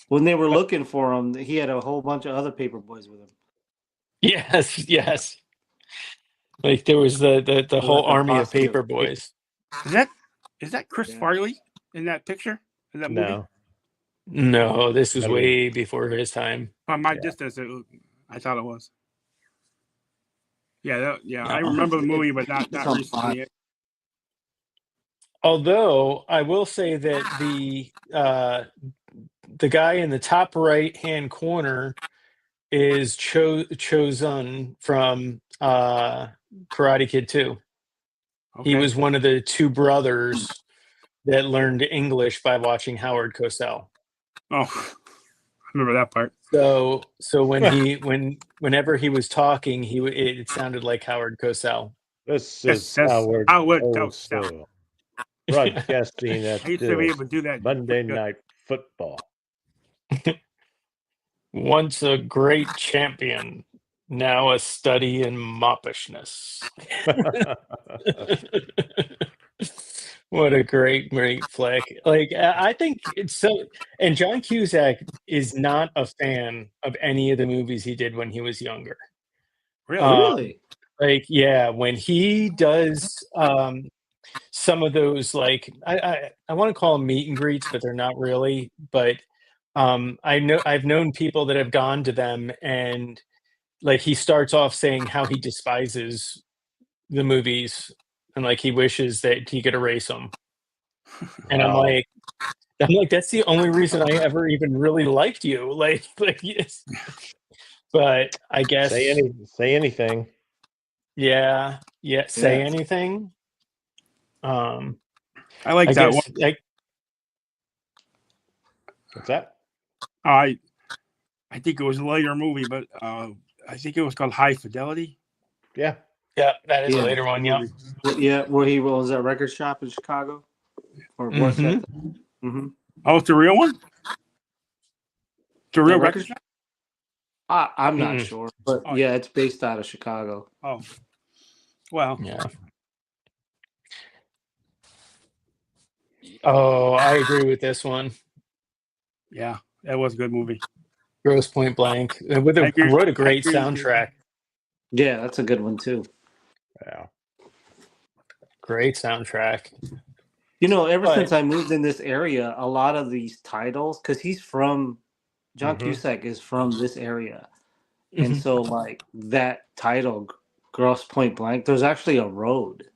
When they were looking for him, he had a whole bunch of other paper boys with him. Yes. Like there was the whole army of paper boys. Is that Chris Farley in that picture? In that movie? No, this was way before his time. On my distance, I thought it was. Yeah, I remember the movie, but not recently. Although I will say that the guy in the top right hand corner is Cho-Sun from Karate Kid 2. Okay. He was one of the two brothers that learned English by watching Howard Cosell. Oh, I remember that part. So whenever he was talking, it sounded like Howard Cosell. This Yes, is yes, Howard Howard Cosell, broadcasting at I used to be this able to do that. Monday Good. Night Football. Once a great champion, now a study in moppishness. What a great flick. Like, I think it's so, and John Cusack is not a fan of any of the movies he did when he was younger. Really? Really? Like, yeah, when he does some of those, like, I want to call them meet and greets, but they're not really. But I've known people that have gone to them, and like he starts off saying how he despises the movies and like he wishes that he could erase them. And Wow. I'm like, that's the only reason I ever even really liked you. Like yes. But I guess Say anything. yeah, say Yeah. anything. I like I that guess one. like What's that? I think it was a later movie, but I think it was called High Fidelity. Yeah. yeah, that is a Yeah. later one, yeah. Yeah, where he was at a record shop in Chicago, or worked at. Oh, it's the real one. The real The record record- shop. I'm not sure, but Oh. yeah, it's based out of Chicago. Oh, well, Yeah. Oh, I agree with this one. yeah, that was a good movie. Gross Point Blank. What a great soundtrack. Yeah, that's a good one too. Yeah. Great soundtrack. You know, ever But- since I moved in this area, a lot of these titles, because John Mhm. Cusack is from this area, and so like that title, Gross Point Blank, there's actually a road.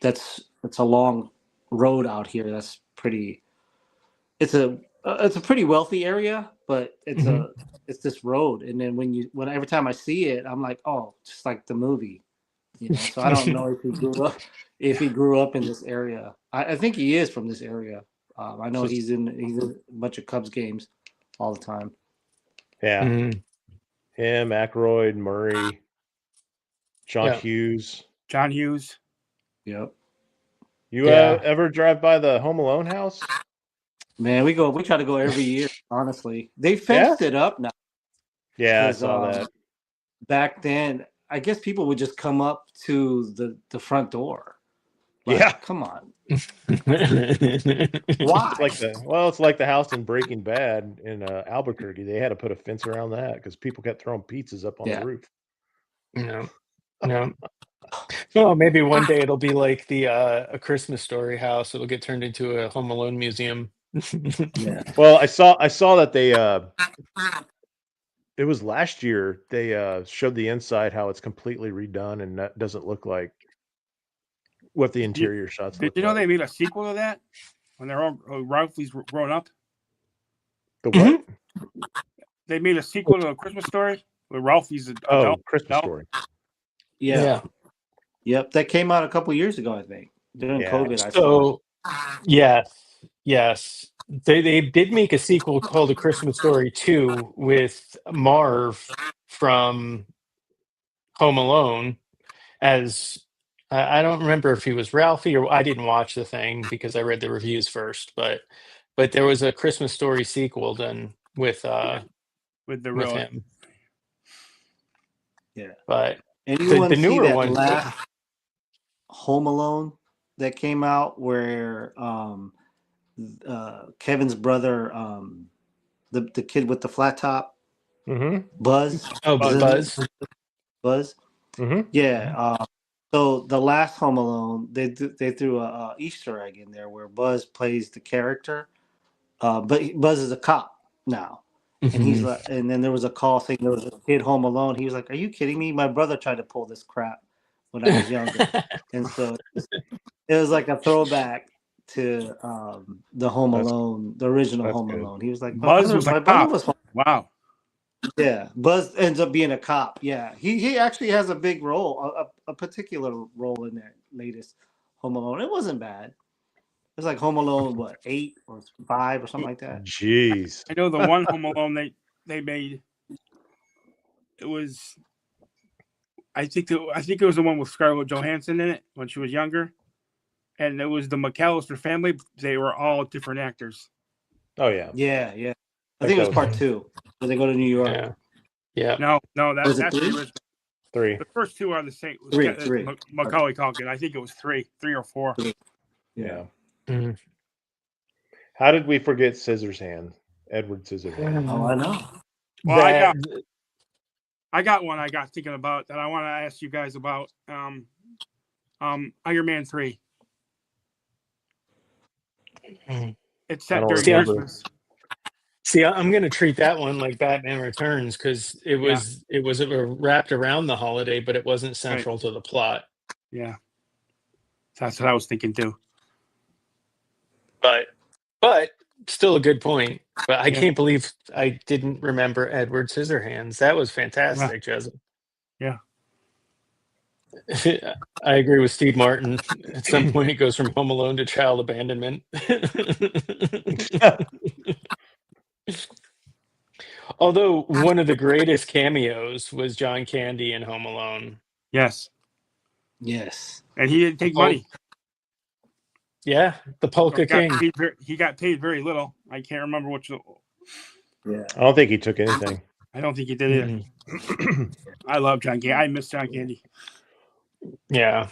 It's a long road out here. That's pretty. It's a pretty wealthy area, but it's this road, and then every time I see it, I'm like, oh, just like the movie, you know. So I don't know if he grew up in this area. I think he is from this area. I know he's in a bunch of Cubs games all the time. Yeah. Mhm. Him, Aykroyd, Murray, John Yeah. Hughes. John Hughes. Yep. You Yeah. ever drive by the Home Alone house? Man, we try to go every year. Honestly, they fenced it up now. Yeah, I 'Cause, saw that. Back then, I guess people would just come up to the front door. Like, Yeah. come on. Why? It's like the house in Breaking Bad in Albuquerque. They had to put a fence around that because people kept throwing pizzas up on the roof. No. Well, maybe one day it'll be like the A Christmas Story house. It'll get turned into a Home Alone museum. Yeah. Well, I saw that they it was last year they showed the inside how it's completely redone and that doesn't look like what the interior shots Did look you know like. they made a sequel to that when they're all Ralphie's grown up? The what? They made a sequel to A Christmas Story where Ralphie's an Oh, adult. Christmas Story. Yeah. Yep. That came out a couple years ago, I think. During COVID, I saw it. So, yes. They did make a sequel called A Christmas Story 2 with Marv from Home Alone as I don't remember if he was Ralphie or I didn't watch the thing because I read the reviews first, but there was a Christmas Story sequel done with him. Yeah. But anyone the see newer that one last Home Alone that came out where Kevin's brother, the kid with the flat top, Buzz. Oh, Buzz. Buzz. Mm-hmm. Yeah. So the last Home Alone, they threw a Easter egg in there where Buzz plays the character, but Buzz is a cop now, and he's like, and then there was a call saying there was a kid home alone. He was like, "Are you kidding me? My brother tried to pull this crap when I was younger," and so it was like a throwback to the Home Alone, the original Home Alone. He was like, Buzz was a cop. Wow. Yeah, Buzz ends up being a cop. Yeah, he actually has a big role, a particular role in that latest Home Alone. It wasn't bad. It's like Home Alone, what, 8 or 5 or something like that. Jeez. I know the one Home Alone they made. It was, I think it was the one with Scarlett Johansson in it when she was younger, and it was the McAllister family. They were all different actors. Oh yeah. Yeah, yeah. I Like think it was that part 2 where they go to New York. Yeah. Yeah. No, Was it that's the 3? original. 3. The first 2 are the same. It was 3. Macaulay Culkin. I think it was 3 or 4. Yeah. Mhm. How did we forget Scissorhands? Edward Scissorhands. Oh, I know. Well, That- I got one. I got thinking about that. I want to ask you guys about Iron Man 3. Mhm. It's I set don't during remember. Christmas. See, I'm going to treat that one like Batman Returns because it was wrapped around the holiday, but it wasn't central to the plot. Yeah, that's what I was thinking too. But still a good point. But I Yeah. can't believe I didn't remember Edward Scissorhands. That was fantastic, Joseph. Yeah. I agree with Steve Martin. At some point, it goes from Home Alone to child abandonment. Although one of the greatest cameos was John Candy in Home Alone. Yes. Yes. And he didn't take money. Yeah, the Polka King. He got paid very little. I can't remember which. Yeah. I don't think he took anything. I don't think he did either. I love John Candy. I miss John Candy. Yeah.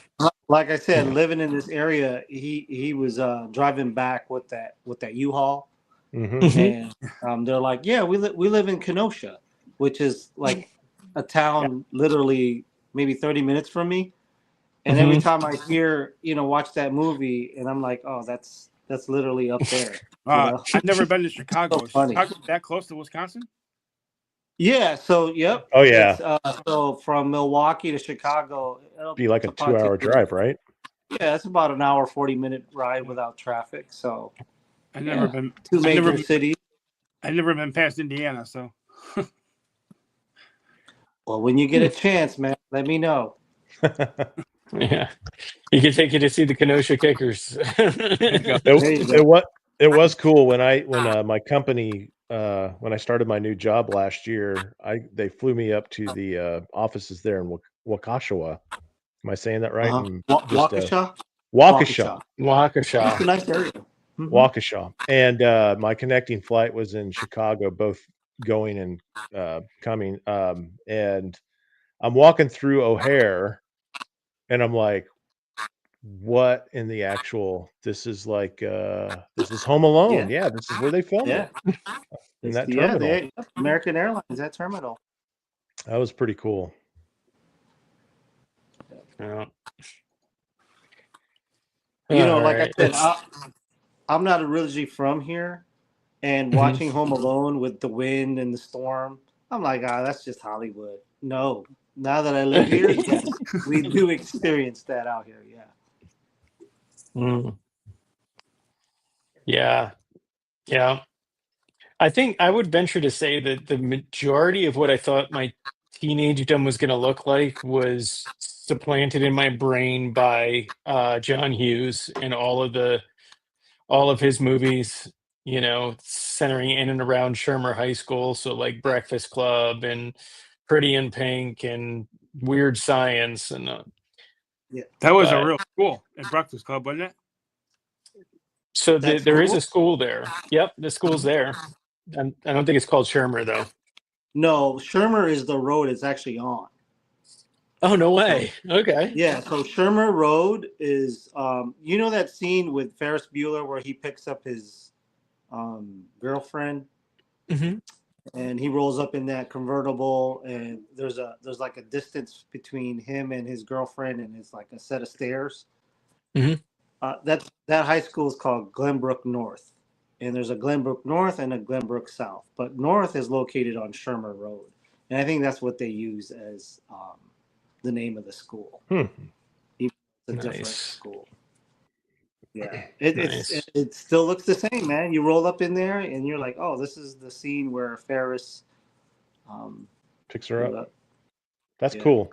Like I said, living in this area, he was driving back with that U-Haul, Mhm. and they're like, "Yeah, we live in Kenosha, which is like a town literally maybe 30 minutes from me." And every time I hear, watch that movie, and I'm like, "Oh, that's literally up there." I've never been to Chicago. So Is funny. Chicago that close to Wisconsin? Yeah. So yep. Oh, yeah. It's, so from Milwaukee to Chicago, it'll Be like a probably 2-hour take you- drive, right? Yeah, it's about an hour, 40-minute ride without traffic. So I've never been. 2 I've major never, cities. I've never been past Indiana, so. Well, when you get a chance, man, let me know. Yeah. He can take you to see the Kenosha Kickers. It was cool when my company when I started my new job last year. They flew me up to the offices there in Waukesha. Am I saying that right? Waukesha. Waukesha. Waukesha. It's a nice area. Waukesha. And my connecting flight was in Chicago, both going and coming. And I'm walking through O'Hare, and I'm like, what in the actual, this is like this is Home Alone. Yeah, this is where they filmed it. In that terminal. American Airlines, that terminal. That was pretty cool. Yeah. I said, I'm not originally from here, and watching Home Alone with the wind and the storm, I'm like, that's just Hollywood. No, now that I live here, yes, we do experience that out here. Yeah. Yeah. Yeah. I think I would venture to say that the majority of what I thought my teenagedom was going to look like was supplanted in my brain by John Hughes and all of his movies, centering in and around Shermer High School. So like Breakfast Club and Pretty in Pink and Weird Science. And that was a real school at Breakfast Club, wasn't it? So there is a school there. Yep, the school's there. I don't think it's called Shermer though. No, Shermer is the road it's actually on. Oh, no way. Okay. Yeah, so Shermer Road is, that scene with Ferris Bueller where he picks up his girlfriend, and he rolls up in that convertible, and there's like a distance between him and his girlfriend, and it's like a set of stairs. That high school is called Glenbrook North, and there's a Glenbrook North and a Glenbrook South, but North is located on Shermer Road, and I think that's what they use as the name of the school. It's a different school. Yeah, it still looks the same, man. You roll up in there, and you're like, oh, this is the scene where Ferris picks her up. That's cool.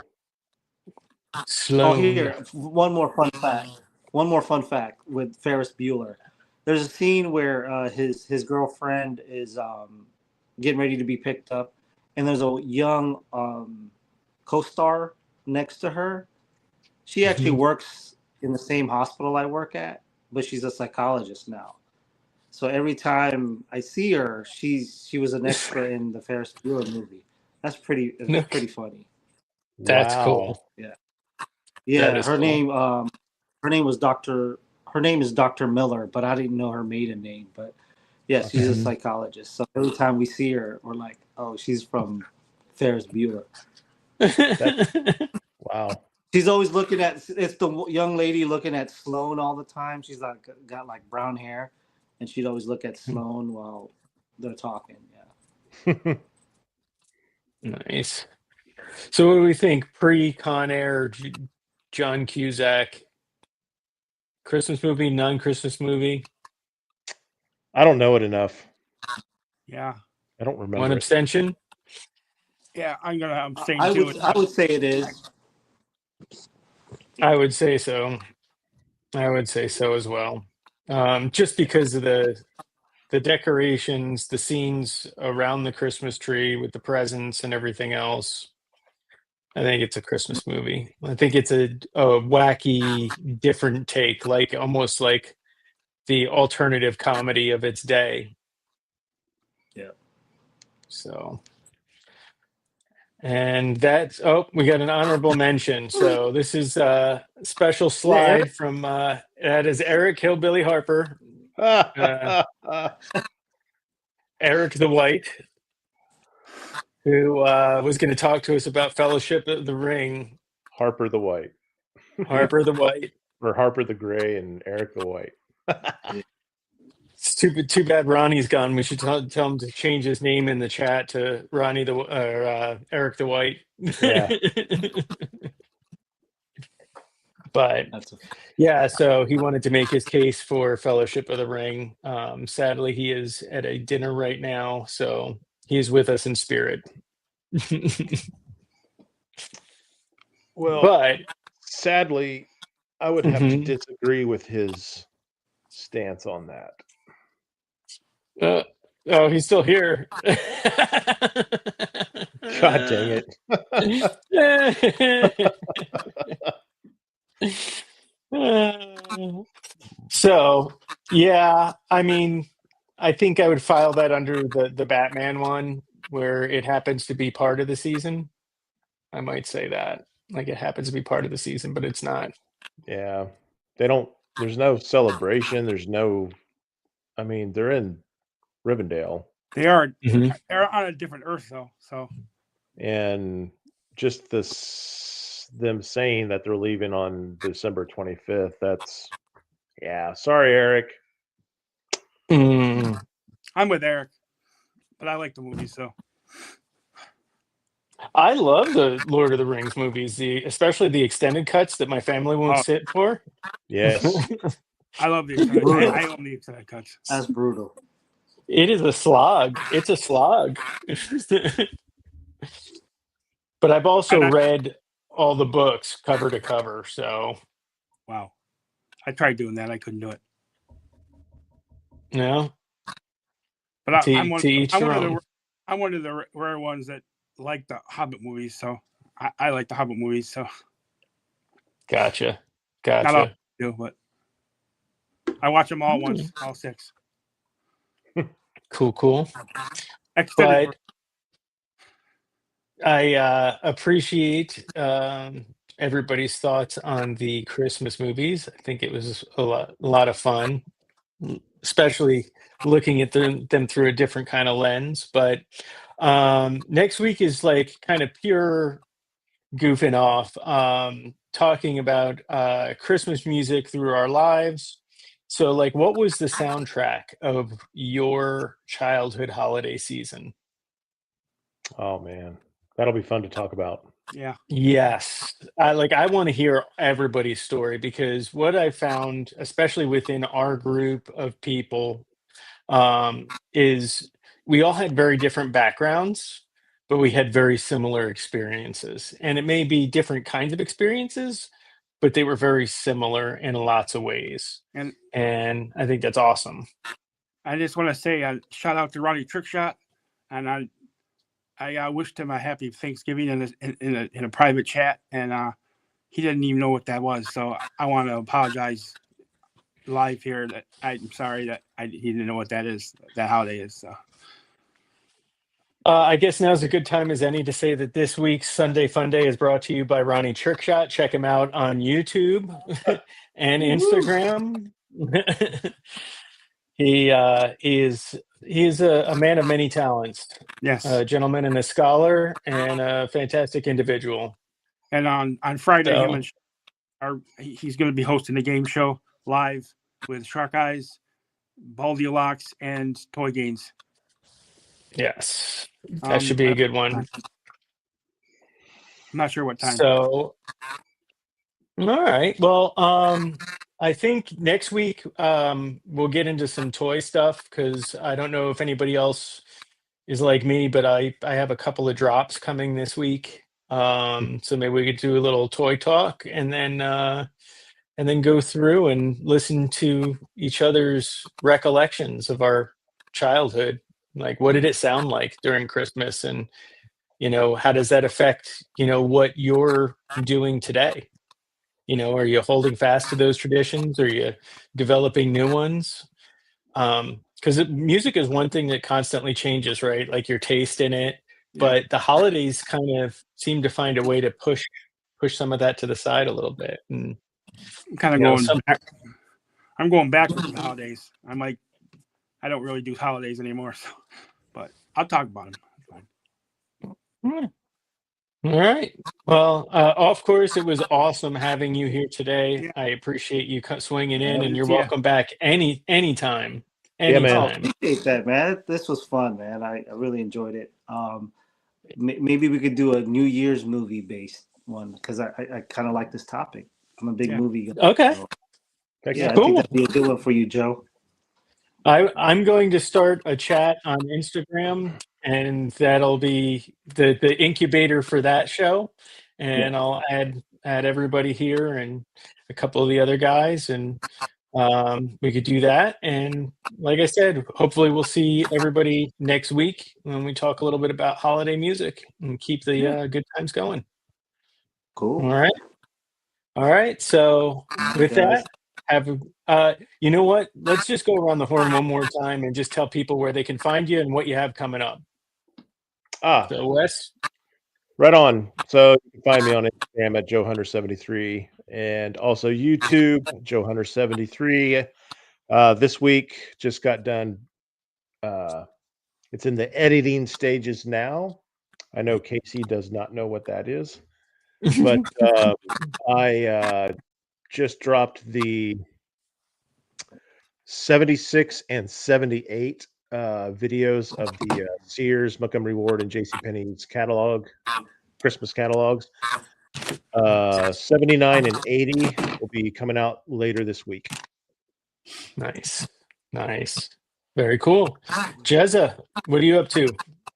Oh, here, one more fun fact. one more fun fact with Ferris Bueller. There's a scene where his girlfriend is getting ready to be picked up, and there's a young co-star next to her. She actually works in the same hospital I work at, but she's a psychologist now. So every time I see her, she was an extra in the Ferris Bueller movie. That's pretty funny. That's Wow. cool. Yeah. That Yeah, is her cool. name was her name is Dr. Miller, but I didn't know her maiden name. But yeah, she's a Okay. psychologist. So every time we see her, we're like, oh, she's from Ferris Bueller. Wow. She's always looking at, it's the young lady looking at Sloane all the time. She's like got like brown hair, and she'd always look at Sloane while they're talking. Yeah. Nice. So what do we think? Pre-Con Air, John Cusack, Christmas movie, non-Christmas movie? I don't know it enough. Yeah. I don't remember One it. abstention? Yeah, I'm saying I too. would say it is. I would say so. I would say so as well. Just because of the decorations, the scenes around the Christmas tree with the presents and everything else. I think it's a Christmas movie. I think it's a wacky, different take, like almost like the alternative comedy of its day. Yeah. So, and that's, we got an honorable mention. So this is a special slide from, that is Eric Hillbilly Harper. Eric the White, who was going to talk to us about Fellowship of the Ring. Harper the White. Harper the White. Or Harper the Gray and Eric the White. It's too bad Ronnie's gone. We should tell him to change his name in the chat to Ronnie Eric the White. Yeah. But yeah, so he wanted to make his case for Fellowship of the Ring. Sadly, he is at a dinner right now, so he is with us in spirit. Well, but sadly, I would have to disagree with his stance on that. Oh, he's still here. God dang it. So, yeah, I mean, I think I would file that under the Batman one where it happens to be part of the season. I might say that. Like it happens to be part of the season, but it's not. Yeah. There's no celebration. I mean, they're in Rivendell. They are they're on a different Earth though. So, and just them saying that they're leaving on December 25th. That's sorry, Eric. I'm with Eric, but I like the movie, so I love the Lord of the Rings movies, especially the extended cuts that my family won't sit for. Yes. I love the extended cuts. I own the extended cuts. That's brutal. It is a slog. It's a slog. But I've also read all the books cover to cover, so. Wow. I tried doing that. I couldn't do it. No. But I'm one of the rare ones that like the Hobbit movies, so I like the Hobbit movies, so. Gotcha. Not all I do, but I watch them all once, all 6. Cool. But I appreciate everybody's thoughts on the Christmas movies. I think it was a lot of fun, especially looking at them through a different kind of lens. But next week is like kind of pure goofing off, talking about Christmas music through our lives. So, like, what was the soundtrack of your childhood holiday season? Oh man, that'll be fun to talk about. Yeah. Yes, I want to hear everybody's story, because what I found, especially within our group of people, is we all had very different backgrounds, but we had very similar experiences, and it may be different kinds of experiences, but they were very similar in lots of ways. And I think that's awesome. I just want to say shout out to Ronnie Trickshot, and I wished him a happy Thanksgiving in a private chat, and he didn't even know what that was. So I want to apologize live here that I'm sorry that he didn't know what that is, that holiday is. So. I guess now's a good time as any to say that this week's Sunday Funday is brought to you by Ronnie Trickshot. Check him out on YouTube and Instagram. He is a man of many talents. Yes, a gentleman and a scholar and a fantastic individual. And on Friday, he's going to be hosting the game show live with Shark Eyes, Baldy Locks, and Toy Gaines. Yes, that should be a good one. I'm not sure what time. So, all right. Well, I think next week we'll get into some toy stuff because I don't know if anybody else is like me, but I have a couple of drops coming this week. So maybe we could do a little toy talk and then go through and listen to each other's recollections of our childhood. Like, what did it sound like during Christmas? And, how does that affect, what you're doing today? Are you holding fast to those traditions? Are you developing new ones? Because music is one thing that constantly changes, right? Like your taste in it. But the holidays kind of seem to find a way to push some of that to the side a little bit. And I'm kind of going back. I'm going back to the holidays. I don't really do holidays anymore, but I'll talk about them. All right. Well, of course, it was awesome having you here today. Yeah. I appreciate you swinging in, and you're welcome back anytime. Yeah, man. I appreciate that, man. This was fun, man. I really enjoyed it. Maybe we could do a New Year's movie based one because I kind of like this topic. I'm a big movie guy. Okay. So, yeah, cool. I think that'd be a good one for you, Joe. I'm going to start a chat on Instagram, and that'll be the incubator for that show. And I'll add everybody here and a couple of the other guys, and we could do that. And like I said, hopefully we'll see everybody next week when we talk a little bit about holiday music and keep the good times going. Cool. All right. So with that, you know what? Let's just go around the horn one more time and just tell people where they can find you and what you have coming up. So Wes? Right on. So you can find me on Instagram at JoeHunter73 and also YouTube, JoeHunter73. This week just got done. It's in the editing stages now. I know Casey does not know what that is, but I just dropped the 76 and 78 videos of the Sears, Montgomery Ward, and JCPenney's catalog, Christmas catalogs. 79 and 80 will be coming out later this week. Nice. Very cool. Jezza, what are you up to?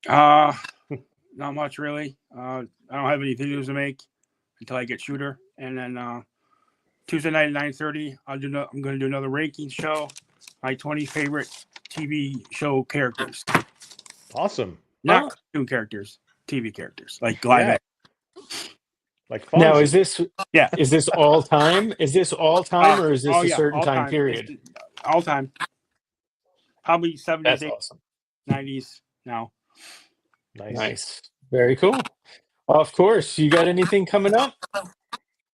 Not much really. I don't have any videos to make until I get Shooter, and then Tuesday night at 9:30, I'm going to do another ranking show. My 20 favorite TV show characters. Awesome. Not cartoon characters, TV characters like live action. Like now, is this all time? Is this all time, or is this a certain time period? All time. Probably 70s, That's 80s, awesome. 90s now. Nice. Very cool. Of course. You got anything coming up?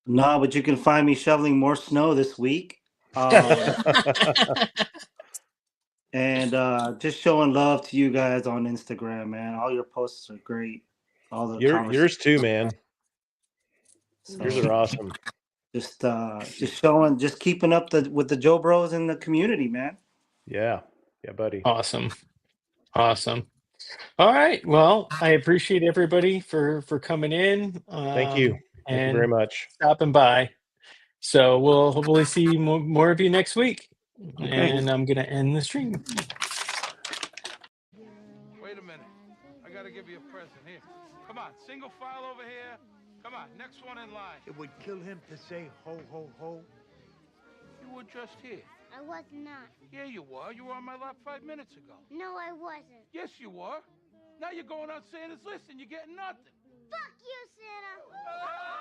No, but you can find me shoveling more snow this week. And just showing love to you guys on Instagram, man. All your posts are great. All the yours too, man. So, yours are awesome. Just showing, just keeping up with the Joe Bros in the community, man. Yeah, buddy. Awesome. All right. Well, I appreciate everybody for coming in. Thank you. Thank you very much. Stopping by. So we'll hopefully see more of you next week. Okay. And I'm going to end the stream. Wait a minute. I got to give you a present. Here. Come on. Single file over here. Come on, next one in line. It would kill him to say ho, ho, ho. You were just here. I was not. Yeah, you were. You were on my lap 5 minutes ago. No, I wasn't. Yes, you were. Now you're going on Santa's list and you're getting nothing. Fuck you, Santa!